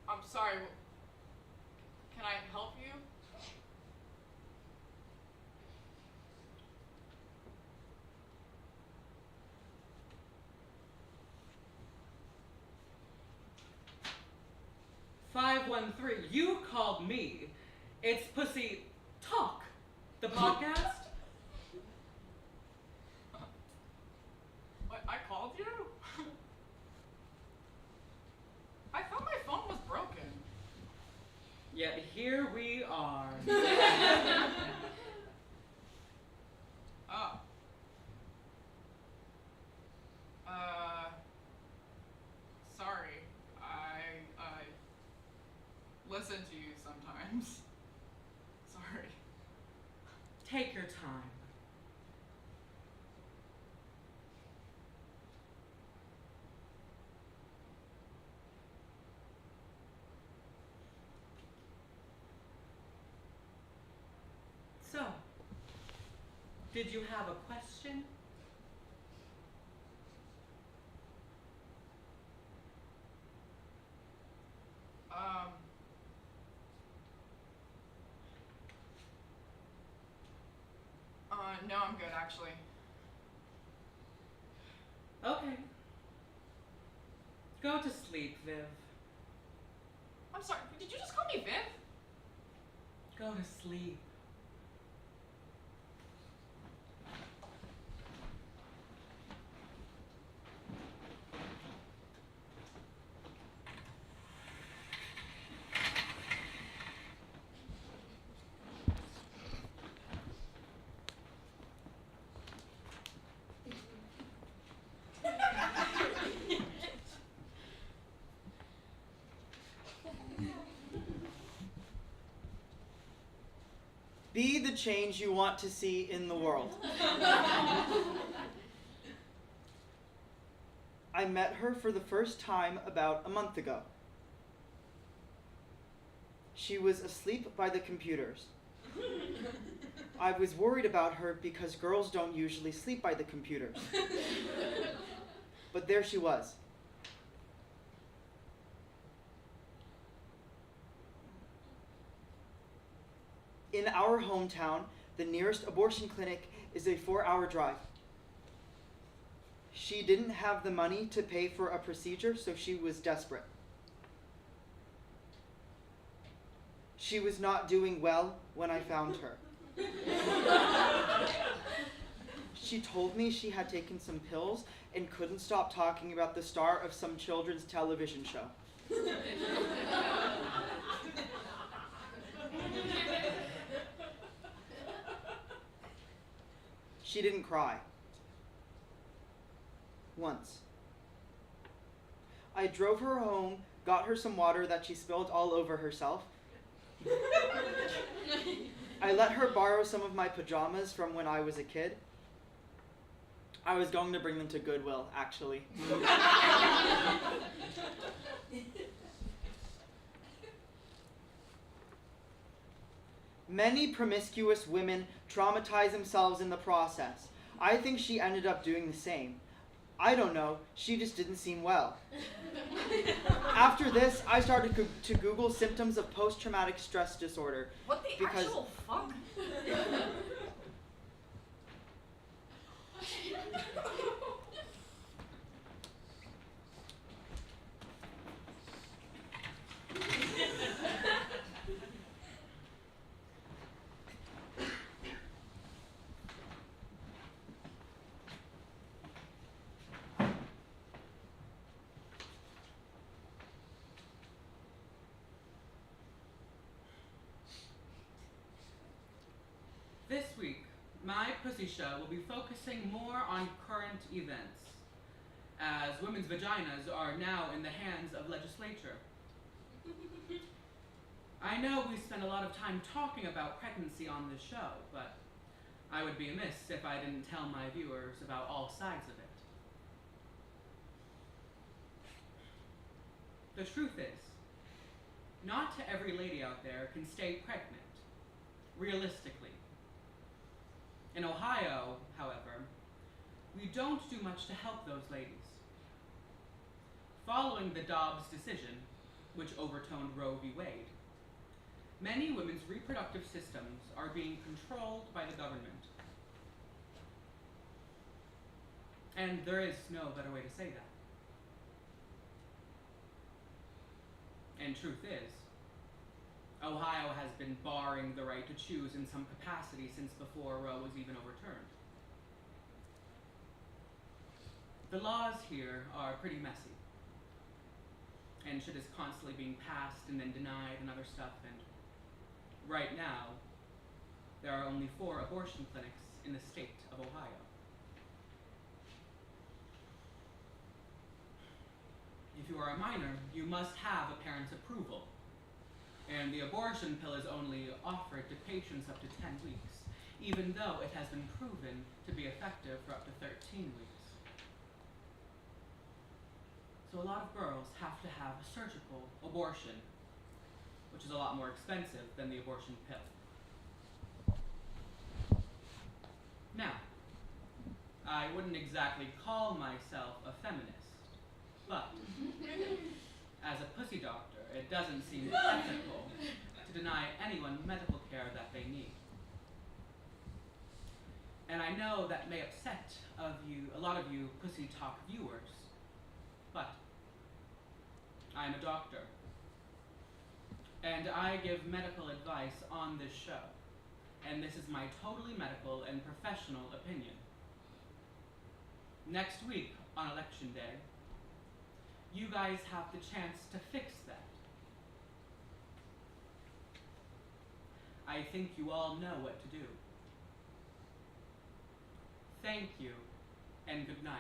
[SPEAKER 3] I'm sorry. Can I help you?
[SPEAKER 4] You called me. It's Pussy Talk, the podcast.
[SPEAKER 3] What, I called you? I thought my phone was broken.
[SPEAKER 4] Yet here we are.
[SPEAKER 3] Oh. Sorry. I listen to you sometimes. Sorry.
[SPEAKER 4] Take your time. So, did you have a question?
[SPEAKER 3] No, I'm good, actually.
[SPEAKER 4] Okay. Go to sleep, Viv.
[SPEAKER 3] I'm sorry, did you just call me Viv?
[SPEAKER 4] Go to sleep.
[SPEAKER 1] Be the change you want to see in the world. I met her for the first time about a month ago. She was asleep by the computers. I was worried about her because girls don't usually sleep by the computers. But there she was. In our hometown, the nearest abortion clinic is a 4-hour drive. She didn't have the money to pay for a procedure, so she was desperate. She was not doing well when I found her. She told me she had taken some pills and couldn't stop talking about the star of some children's television show. She didn't cry. once. I drove her home, got her some water that she spilled all over herself. I let her borrow some of my pajamas from when I was a kid. I was going to bring them to Goodwill, actually. Many promiscuous women traumatize themselves in the process. I think she ended up doing the same. I don't know, she just didn't seem well. After this, I started to Google symptoms of post-traumatic stress disorder.
[SPEAKER 3] What the
[SPEAKER 1] Because-
[SPEAKER 3] actual fuck?
[SPEAKER 4] This week, my Pussy Show will be focusing more on current events, as women's vaginas are now in the hands of legislature. I know we spend a lot of time talking about pregnancy on this show, but I would be amiss if I didn't tell my viewers about all sides of it. The truth is, not every lady out there can stay pregnant, realistically. In Ohio, however, we don't do much to help those ladies. Following the Dobbs decision, which overturned Roe v. Wade, many women's reproductive systems are being controlled by the government. And there is no better way to say that. And truth is, Ohio has been barring the right to choose in some capacity since before Roe was even overturned. The laws here are pretty messy, and shit is constantly being passed and then denied and other stuff, and right now, there are only 4 abortion clinics in the state of Ohio. If you are a minor, you must have a parent's approval. And the abortion pill is only offered to patients up to 10 weeks, even though it has been proven to be effective for up to 13 weeks. So a lot of girls have to have a surgical abortion, which is a lot more expensive than the abortion pill. Now, I wouldn't exactly call myself a feminist, but as a pussy doctor, it doesn't seem ethical to deny anyone medical care that they need. And I know that may upset a lot of you Pussy Talk viewers, but I'm a doctor. And I give medical advice on this show. And this is my totally medical and professional opinion. Next week, on Election Day, you guys have the chance to fix that. I think you all know what to do. Thank you, and good night.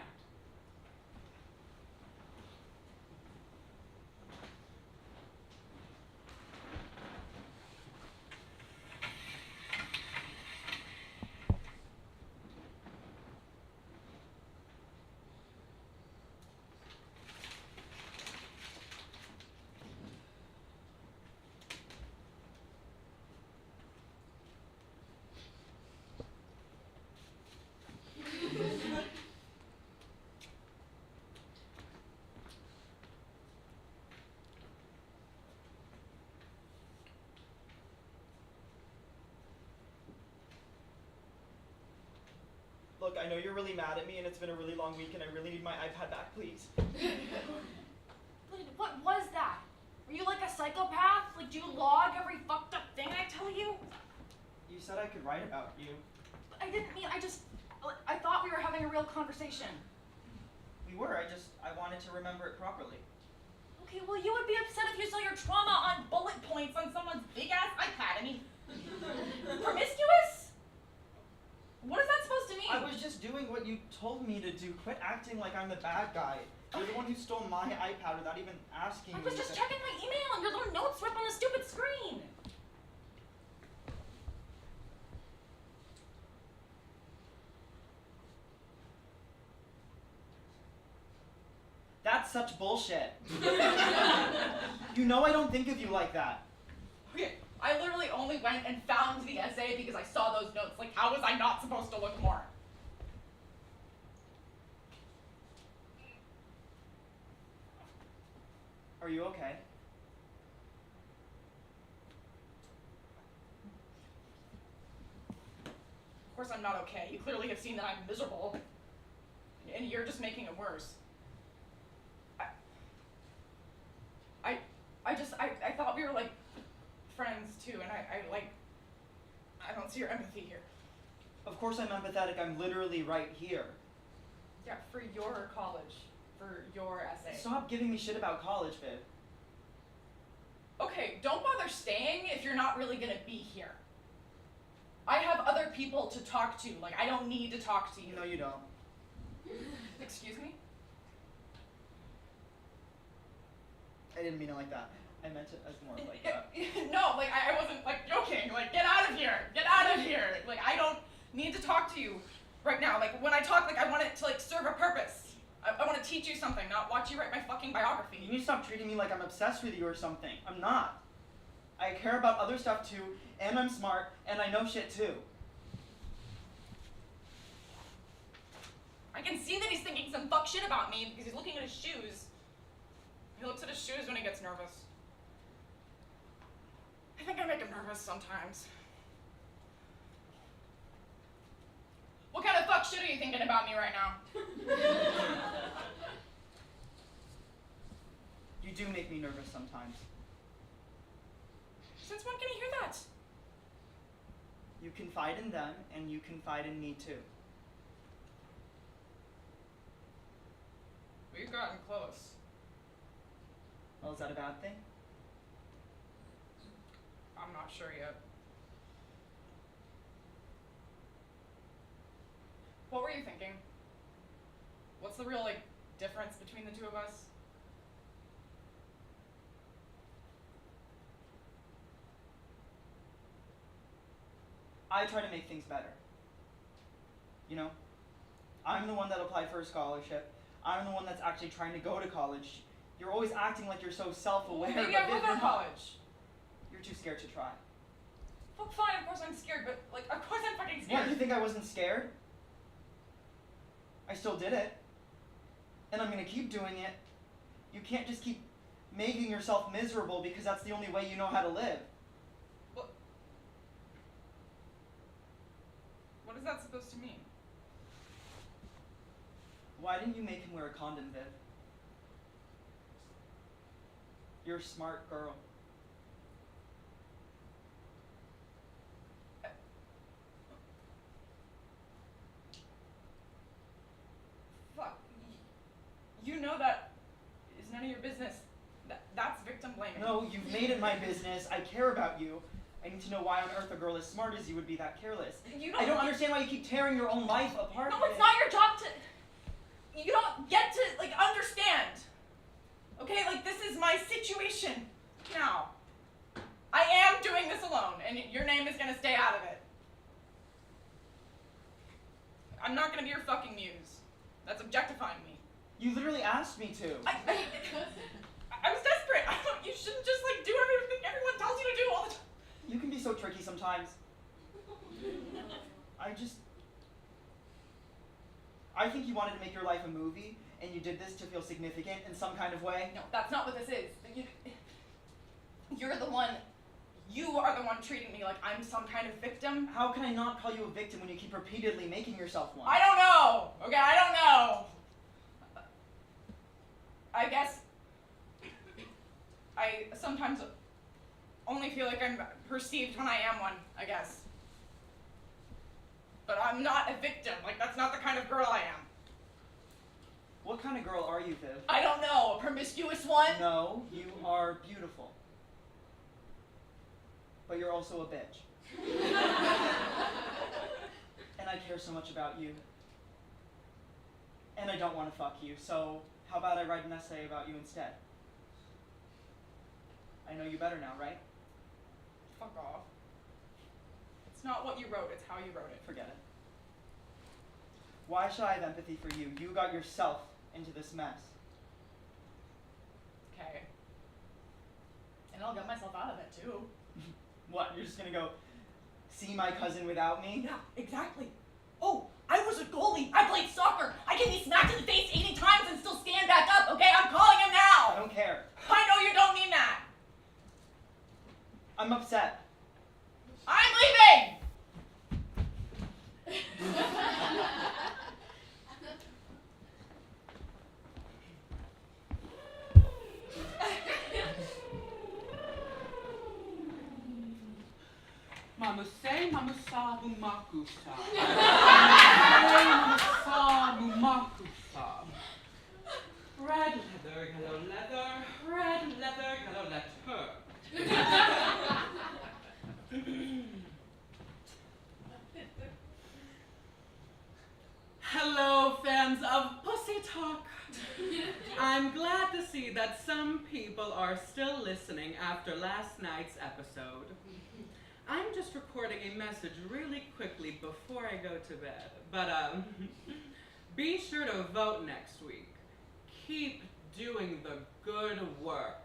[SPEAKER 1] Look, I know you're really mad at me and it's been a really long week and I really need my iPad back, please.
[SPEAKER 3] What was that? Were you like a psychopath? Like, do you log every fucked up thing I tell you?
[SPEAKER 1] You said I could write about you.
[SPEAKER 3] I didn't mean, I thought we were having a real conversation.
[SPEAKER 1] We were, I wanted to remember it properly.
[SPEAKER 3] Okay, well, you would be upset if you saw your trauma on bullet points on someone's big-ass iPad. I mean, promiscuous? What is that supposed to mean?
[SPEAKER 1] I was just doing what you told me to do. Quit acting like I'm the bad guy. You're the one who stole my iPad without even asking
[SPEAKER 3] I
[SPEAKER 1] me.
[SPEAKER 3] was just checking my email and your little notes were up on the stupid screen.
[SPEAKER 1] That's such bullshit. You know I don't think of you like that.
[SPEAKER 3] Okay, I literally only went and found the essay because I saw those notes. Like, how was I not supposed to look more?
[SPEAKER 1] Are you okay?
[SPEAKER 3] Of course I'm not okay. You clearly have seen that I'm miserable. And you're just making it worse. I thought we were like friends too, and I don't see your empathy here.
[SPEAKER 1] Of course I'm empathetic. I'm literally right here.
[SPEAKER 3] Yeah, for your college, for your essay.
[SPEAKER 1] Stop giving me shit about college, Viv.
[SPEAKER 3] Okay, don't bother staying if you're not really gonna be here. I have other people to talk to. Like, I don't need to talk to you.
[SPEAKER 1] No, you don't.
[SPEAKER 3] Excuse me?
[SPEAKER 1] I didn't mean it like that. I meant it as more of like that.
[SPEAKER 3] No, like, I wasn't, like, joking. Like, get out of here. Get out of here. Like, I don't need to talk to you right now. Like, when I talk, like, I want it to, like, serve a purpose. I want to teach you something, not watch you write my fucking biography.
[SPEAKER 1] You need to stop treating me like I'm obsessed with you or something. I'm not. I care about other stuff too, and I'm smart, and I know shit too.
[SPEAKER 3] I can see that he's thinking some fuck shit about me because he's looking at his shoes. He looks at his shoes when he gets nervous. I think I make him nervous sometimes. What kind of fuck shit are you thinking about me right now?
[SPEAKER 1] You do make me nervous sometimes.
[SPEAKER 3] Since when can you hear that?
[SPEAKER 1] You confide in them, and you confide in me too.
[SPEAKER 3] We've gotten close.
[SPEAKER 1] Well, is that a bad thing?
[SPEAKER 3] I'm not sure yet. What were you thinking? What's the real, like, difference between the two of us?
[SPEAKER 1] I try to make things better. You know? I'm the one that applied for a scholarship. I'm the one that's actually trying to go to college. You're always acting like you're so self-aware.
[SPEAKER 3] Maybe
[SPEAKER 1] but
[SPEAKER 3] I will
[SPEAKER 1] Viv,
[SPEAKER 3] go
[SPEAKER 1] you're
[SPEAKER 3] to
[SPEAKER 1] not.
[SPEAKER 3] college.
[SPEAKER 1] You're too scared to try.
[SPEAKER 3] Well, fine, of course I'm scared, but, like, of course I'm fucking
[SPEAKER 1] What,
[SPEAKER 3] scared.
[SPEAKER 1] you think I wasn't scared? I still did it. And I'm gonna keep doing it. You can't just keep making yourself miserable because that's the only way you know how to live.
[SPEAKER 3] What is that supposed to mean?
[SPEAKER 1] Why didn't you make him wear a condom, Viv? You're a smart girl.
[SPEAKER 3] Fuck. You know that is none of your business. That's victim blaming.
[SPEAKER 1] No, you've made it my business. I care about you. I need to know why on earth a girl as smart as you would be that careless. I don't understand why you keep tearing your own life apart.
[SPEAKER 3] No, it's not your job to. You don't get to, like, understand. Okay, like, this is my situation now. I am doing this alone, and your name is gonna stay out of it. I'm not gonna be your fucking muse. That's objectifying me.
[SPEAKER 1] You literally asked me to.
[SPEAKER 3] I was desperate. You shouldn't just, like, do everything everyone tells you to do all the time.
[SPEAKER 1] You can be so tricky sometimes. I think you wanted to make your life a movie, and you did this to feel significant in some kind of way.
[SPEAKER 3] No, that's not what this is. You're the one. You are the one treating me like I'm some kind of victim.
[SPEAKER 1] How can I not call you a victim when you keep repeatedly making yourself one?
[SPEAKER 3] I don't know. Okay, I don't know. I guess I sometimes only feel like I'm perceived when I am one, I guess. But I'm not a victim. Like, that's not the kind of girl I am.
[SPEAKER 1] What kind of girl are you, Viv?
[SPEAKER 3] I don't know. A promiscuous one?
[SPEAKER 1] No, you are beautiful. But you're also a bitch. And I care so much about you. And I don't want to fuck you, so how about I write an essay about you instead? I know you better now, right?
[SPEAKER 3] Fuck off. It's not what you wrote, it's how you wrote it.
[SPEAKER 1] Forget it. Why should I have empathy for you? You got yourself into this mess.
[SPEAKER 3] Okay. And I'll get myself out of it too.
[SPEAKER 1] What, you're just gonna go see my cousin without me?
[SPEAKER 3] Yeah, exactly. Oh, I was a goalie. I played soccer. I can be smacked in the face 80 times and still stand back up, okay? I'm calling him
[SPEAKER 1] I
[SPEAKER 3] now.
[SPEAKER 1] don't care.
[SPEAKER 3] I know you don't mean that.
[SPEAKER 1] I'm upset.
[SPEAKER 3] I'm leaving.
[SPEAKER 4] Mamuse mamusa mumakusa. Mamusa mumakusa. Red leather, yellow leather, red leather, yellow leather. Hello, fans of Pussy Talk. I'm glad to see that some people are still listening after last night's episode. I'm just recording a message really quickly before I go to bed. But, be sure to vote next week. Keep doing the good work.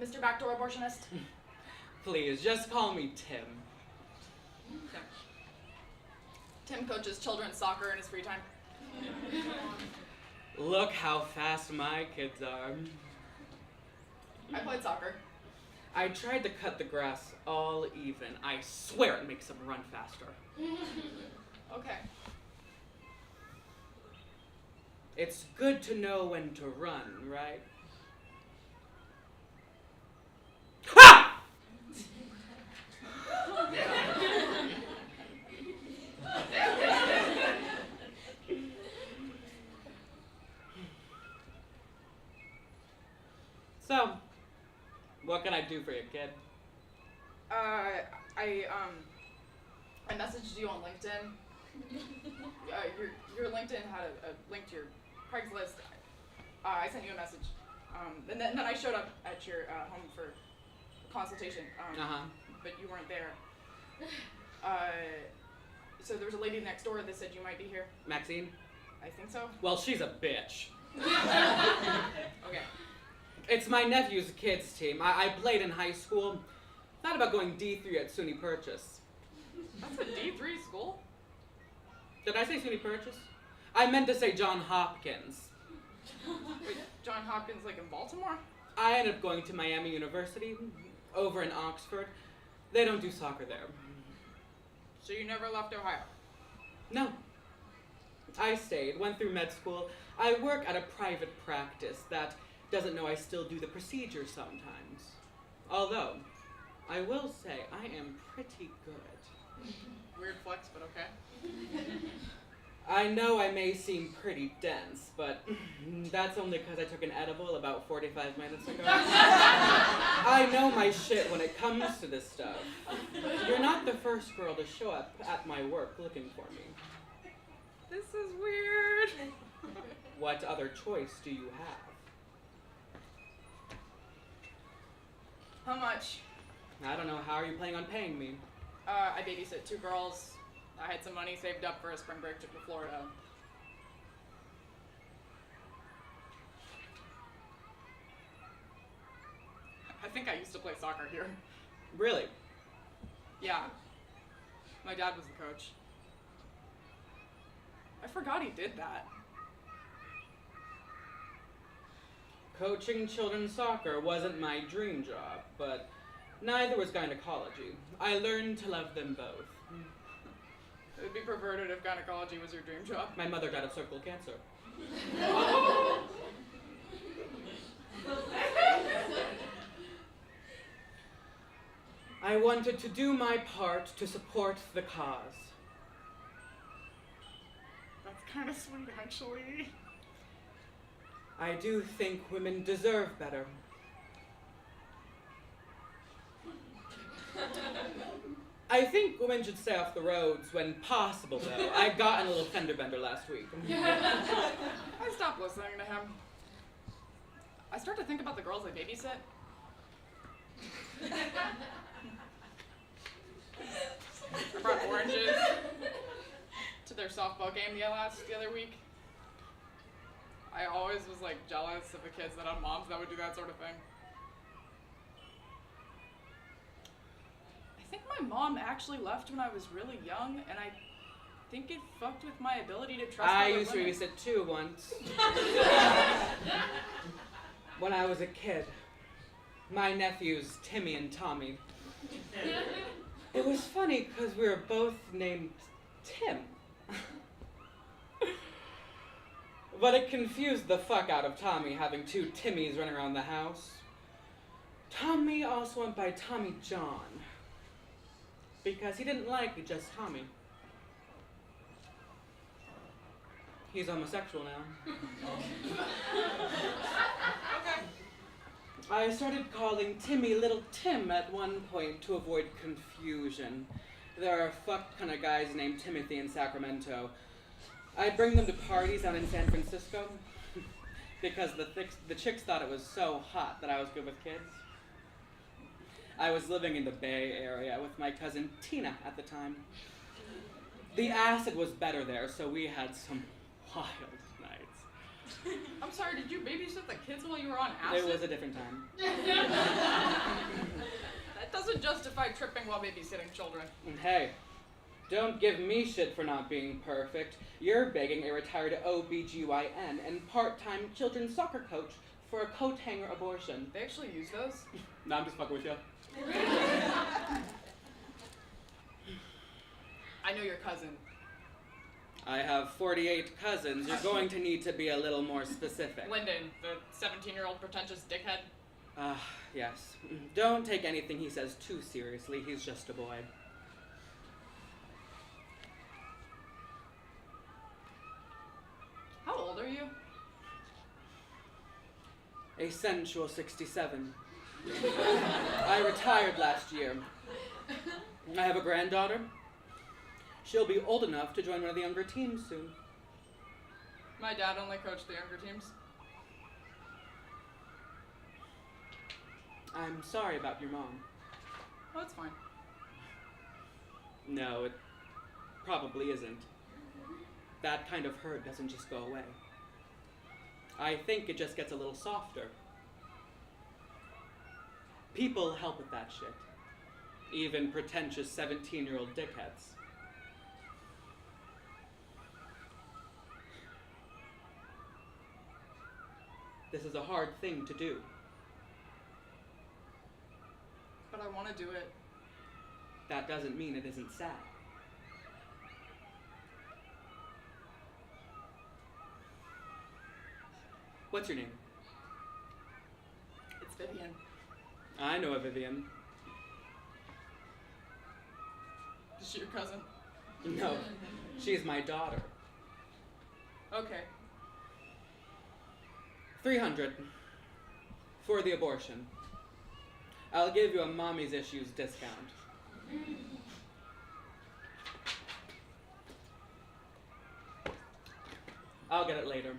[SPEAKER 3] Mr. Backdoor Abortionist.
[SPEAKER 4] Please, just call me Tim.
[SPEAKER 3] Tim coaches children's soccer in his free time.
[SPEAKER 4] Look how fast my kids are.
[SPEAKER 3] I played soccer.
[SPEAKER 4] I tried to cut the grass all even. I swear it makes them run faster.
[SPEAKER 3] Okay.
[SPEAKER 4] It's good to know when to run, right? Ha! So, what can I do for you, kid?
[SPEAKER 3] I messaged you on LinkedIn. Your LinkedIn had a link to your Craigslist. I sent you a message. And then I showed up at your home for a consultation. But you weren't there. So there was a lady next door that said you might be here.
[SPEAKER 4] Maxine?
[SPEAKER 3] I think so.
[SPEAKER 4] Well, she's a bitch.
[SPEAKER 3] Okay.
[SPEAKER 4] It's my nephew's kids team. I played in high school. Thought about going D3 at SUNY Purchase.
[SPEAKER 3] That's a D3 school?
[SPEAKER 4] Did I say SUNY Purchase? I meant to say John Hopkins.
[SPEAKER 3] Wait, John Hopkins, like in Baltimore?
[SPEAKER 4] I ended up going to Miami University, over in Oxford. They don't do soccer there.
[SPEAKER 3] So you never left Ohio?
[SPEAKER 4] No. I stayed, went through med school. I work at a private practice that doesn't know I still do the procedure sometimes. Although, I will say I am pretty good.
[SPEAKER 3] Weird flex, but okay.
[SPEAKER 4] I know I may seem pretty dense, but that's only because I took an edible about 45 minutes ago. I know my shit when it comes to this stuff. You're not the first girl to show up at my work looking for me.
[SPEAKER 3] This is weird.
[SPEAKER 4] What other choice do you have?
[SPEAKER 3] How much?
[SPEAKER 4] I don't know. How are you planning on paying me?
[SPEAKER 3] I babysit 2 girls. I had some money saved up for a spring break trip to Florida. I think I used to play soccer here.
[SPEAKER 4] Really?
[SPEAKER 3] Yeah. My dad was the coach. I forgot he did that.
[SPEAKER 4] Coaching children's soccer wasn't my dream job, but neither was gynecology. I learned to love them both.
[SPEAKER 3] It would be perverted if gynecology was your dream job.
[SPEAKER 4] My mother died of cervical cancer. I wanted to do my part to support the cause.
[SPEAKER 3] That's kind of sweet, actually.
[SPEAKER 4] I do think women deserve better. I think women should stay off the roads when possible, though. I got in a little fender bender last week.
[SPEAKER 3] I stopped listening to him. I start to think about the girls I babysit. I brought oranges to their softball game the other week. I always was like jealous of the kids that had moms that would do that sort of thing. I think my mom actually left when I was really young, and I think it fucked with my ability to trust
[SPEAKER 4] I
[SPEAKER 3] other
[SPEAKER 4] used to
[SPEAKER 3] women.
[SPEAKER 4] babysit too once. When I was a kid. My nephews, Timmy and Tommy. It was funny because we were both named Tim. But it confused the fuck out of Tommy having two Timmys running around the house. Tommy also went by Tommy John because he didn't like just Tommy. He's homosexual now. I started calling Timmy Little Tim at one point to avoid confusion. There are fuck kind of guys named Timothy in Sacramento. I'd bring them to parties down in San Francisco because the chicks thought it was so hot that I was good with kids. I was living in the Bay Area with my cousin Tina at the time. The acid was better there, so we had some wild nights.
[SPEAKER 3] I'm sorry, did you babysit the kids while you were on acid?
[SPEAKER 4] It was a different time.
[SPEAKER 3] That doesn't justify tripping while babysitting children.
[SPEAKER 4] And hey, don't give me shit for not being perfect. You're begging a retired OBGYN and part-time children's soccer coach for a coat hanger abortion.
[SPEAKER 3] They actually use those?
[SPEAKER 4] No, I'm just fucking with you.
[SPEAKER 3] I know your cousin.
[SPEAKER 4] I have 48 cousins. You're going to need to be a little more specific.
[SPEAKER 3] Lyndon, the 17-year-old pretentious dickhead.
[SPEAKER 4] Yes. Don't take anything he says too seriously. He's just a boy.
[SPEAKER 3] How old are you?
[SPEAKER 4] A sensual 67. I retired last year. I have a granddaughter. She'll be old enough to join one of the younger teams soon.
[SPEAKER 3] My dad only coached the younger teams.
[SPEAKER 4] I'm sorry about your mom.
[SPEAKER 3] Oh, it's fine.
[SPEAKER 4] No, it probably isn't. That kind of hurt doesn't just go away. I think it just gets a little softer. People help with that shit. Even pretentious 17-year-old dickheads. This is a hard thing to do.
[SPEAKER 3] But I want to do it.
[SPEAKER 4] That doesn't mean it isn't sad. What's your name?
[SPEAKER 3] It's Vivian.
[SPEAKER 4] I know a Vivian.
[SPEAKER 3] Is she your cousin?
[SPEAKER 4] No, she's my daughter.
[SPEAKER 3] Okay.
[SPEAKER 4] 300 for the abortion. I'll give you a mommy's issues discount. I'll get it later.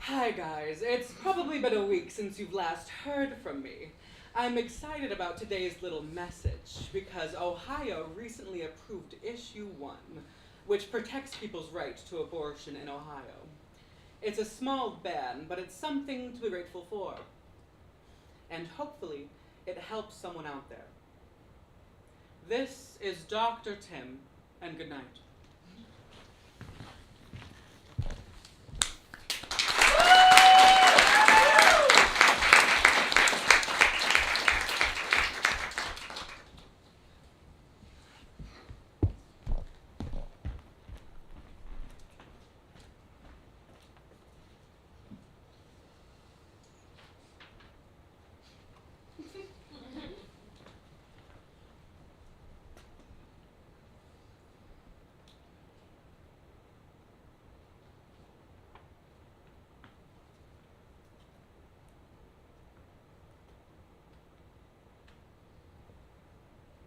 [SPEAKER 4] Hi guys, it's probably been a week since you've last heard from me. I'm excited about today's little message because Ohio recently approved Issue 1, which protects people's right to abortion in Ohio. It's a small ban, but it's something to be grateful for. And hopefully, it helps someone out there. This is Dr. Tim, and good night.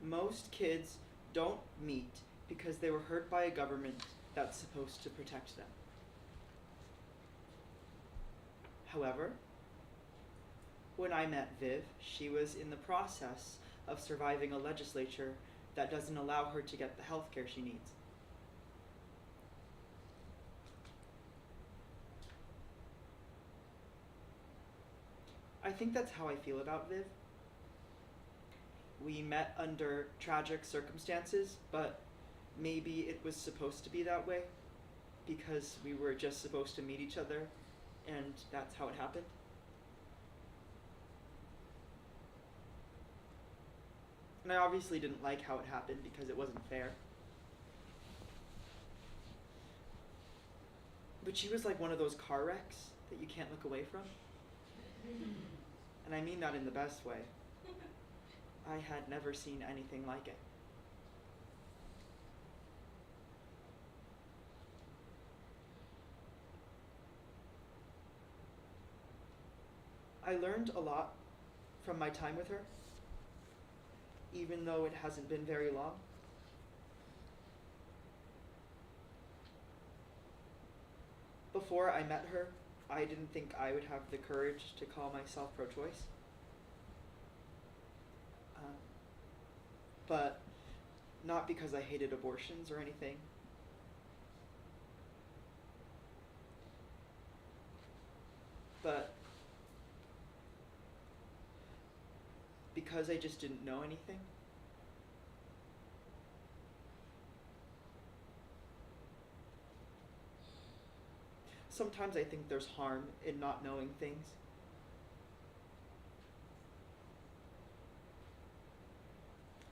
[SPEAKER 1] Most kids don't meet because they were hurt by a government that's supposed to protect them. However, when I met Viv, she was in the process of surviving a legislature that doesn't allow her to get the health care she needs. I think that's how I feel about Viv. We met under tragic circumstances, but maybe it was supposed to be that way because we were just supposed to meet each other and that's how it happened. And I obviously didn't like how it happened because it wasn't fair. But she was like one of those car wrecks that you can't look away from. And I mean that in the best way. I had never seen anything like it. I learned a lot from my time with her, even though it hasn't been very long. Before I met her, I didn't think I would have the courage to call myself pro-choice. But not because I hated abortions or anything. But because I just didn't know anything. Sometimes I think there's harm in not knowing things.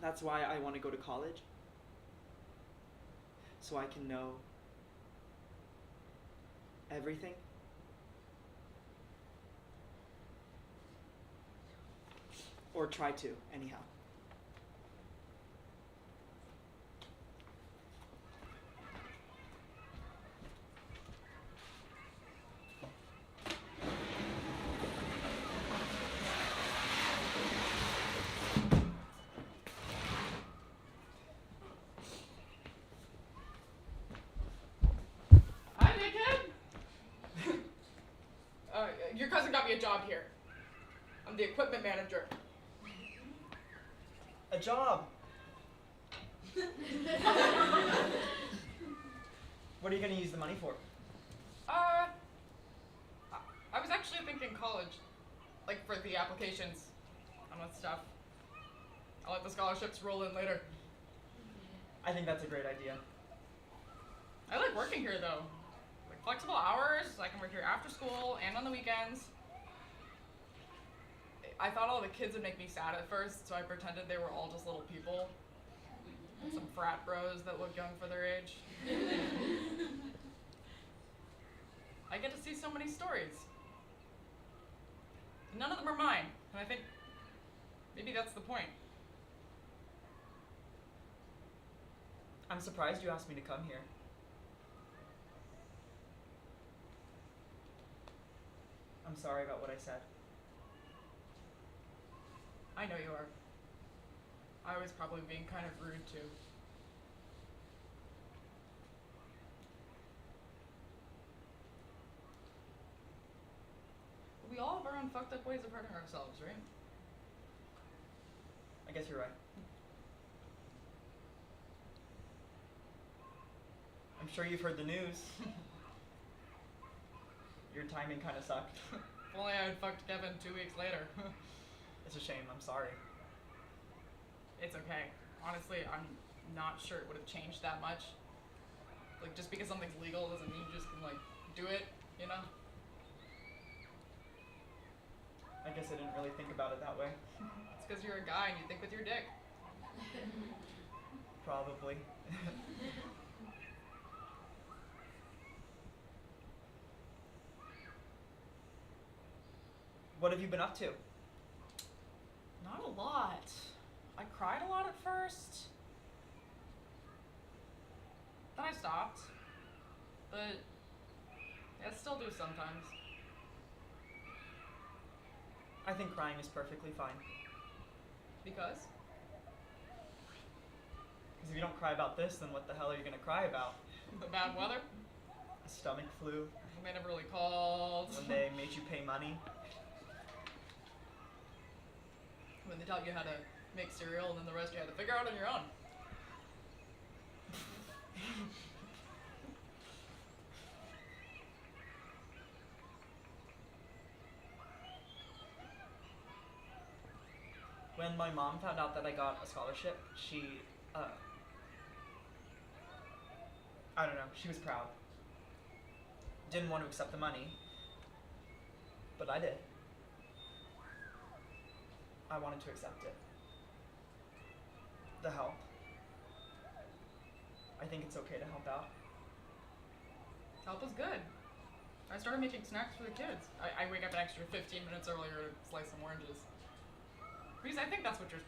[SPEAKER 1] That's why I want to go to college. So I can know everything. Or try to, anyhow.
[SPEAKER 3] Hi, big kid. Your cousin got me a job here. I'm the equipment manager.
[SPEAKER 1] A job. What are you going to use the money for?
[SPEAKER 3] I was actually thinking college, like for the applications and that stuff. I'll let the scholarships roll in later.
[SPEAKER 1] I think that's a great idea.
[SPEAKER 3] I like working here though. Like flexible hours, I can work here after school and on the weekends. I thought all the kids would make me sad at first, so I pretended they were all just little people. Some frat bros that look young for their age. I get to see so many stories. And none of them are mine, and I think maybe that's the point.
[SPEAKER 1] I'm surprised you asked me to come here. I'm sorry about what I said.
[SPEAKER 3] I know you are. I was probably being kind of rude too. fun, fucked up ways of hurting ourselves, right?
[SPEAKER 1] I guess you're right. I'm sure you've heard the news. Your timing kind of sucked.
[SPEAKER 3] If only I had fucked Kevin 2 weeks later.
[SPEAKER 1] It's a shame. I'm sorry.
[SPEAKER 3] It's okay. Honestly, I'm not sure it would have changed that much. Like, just because something's legal doesn't mean you just can, like, do it, you know?
[SPEAKER 1] I guess I didn't really think about it that way.
[SPEAKER 3] It's because you're a guy and you think with your dick.
[SPEAKER 1] Probably. What have you been up to?
[SPEAKER 3] Not a lot. I cried a lot at first. Then I stopped. But I still do sometimes.
[SPEAKER 1] I think crying is perfectly fine.
[SPEAKER 3] Because?
[SPEAKER 1] Because if you don't cry about this, then what the hell are you gonna cry about?
[SPEAKER 3] The bad weather?
[SPEAKER 1] A stomach flu?
[SPEAKER 3] When they never really called.
[SPEAKER 1] When they made you pay money?
[SPEAKER 3] When they taught you how to make cereal and then the rest you had to figure out on your own.
[SPEAKER 1] When my mom found out that I got a scholarship, she, I don't know, she was proud. Didn't want to accept the money, but I did. I wanted to accept it. The help. I think it's okay to help out.
[SPEAKER 3] Help is good. I started making snacks for the kids. I wake up an extra 15 minutes earlier to slice some oranges. Because I think that's what you're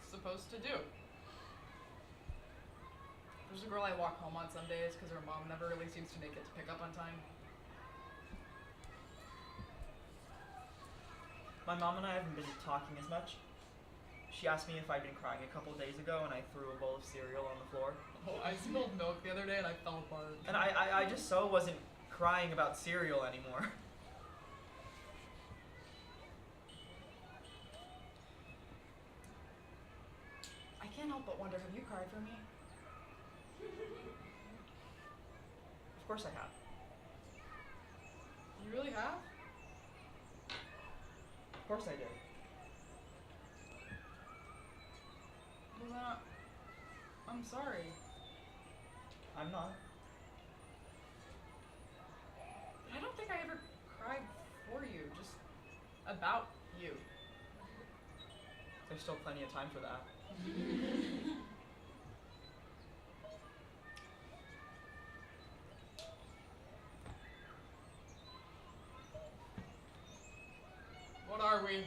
[SPEAKER 3] supposed to do. There's a girl I walk home on some days because her mom never really seems to make it to pick up on time.
[SPEAKER 1] My mom and I haven't been talking as much. She asked me if I'd been crying a couple days ago, and I threw a bowl of cereal on the floor.
[SPEAKER 3] Oh, I spilled milk the other day and I fell apart.
[SPEAKER 1] And I just so wasn't crying about cereal anymore.
[SPEAKER 3] I can't help but wonder, have you cried for me?
[SPEAKER 1] Of course I have.
[SPEAKER 3] You really have?
[SPEAKER 1] Of course I did.
[SPEAKER 3] Well, then I'm sorry.
[SPEAKER 1] I'm not.
[SPEAKER 3] I don't think I ever cried for you, just about you.
[SPEAKER 1] There's still plenty of time for that.
[SPEAKER 3] What are we?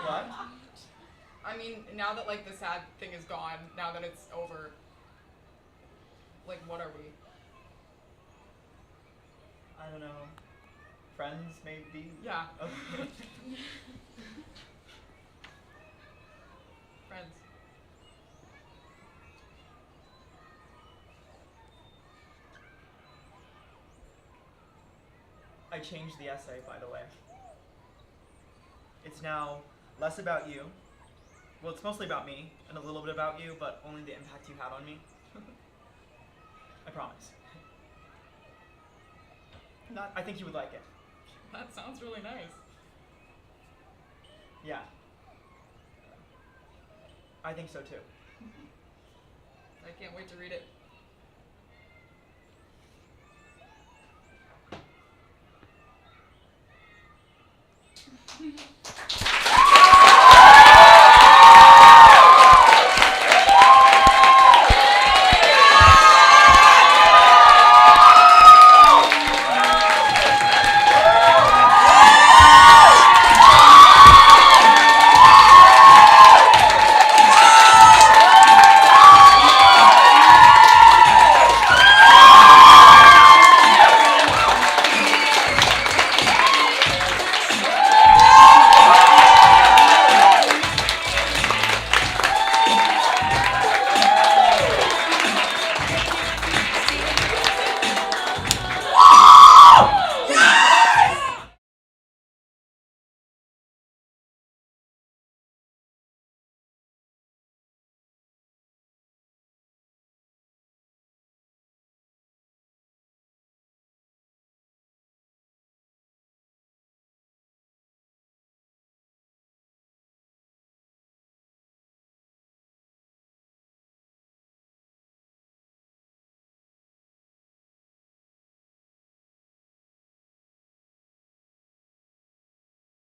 [SPEAKER 1] What?
[SPEAKER 3] I mean, now that like the sad thing is gone, now that it's over, like what are we?
[SPEAKER 1] I don't know. Friends, maybe?
[SPEAKER 3] Yeah.
[SPEAKER 1] Okay.
[SPEAKER 3] Friends.
[SPEAKER 1] I changed the essay, by the way. It's now less about you. Well, it's mostly about me, and a little bit about you, but only the impact you had on me. I promise. I think you would like it.
[SPEAKER 3] That sounds really nice.
[SPEAKER 1] Yeah. I think so too.
[SPEAKER 3] I can't wait to read it.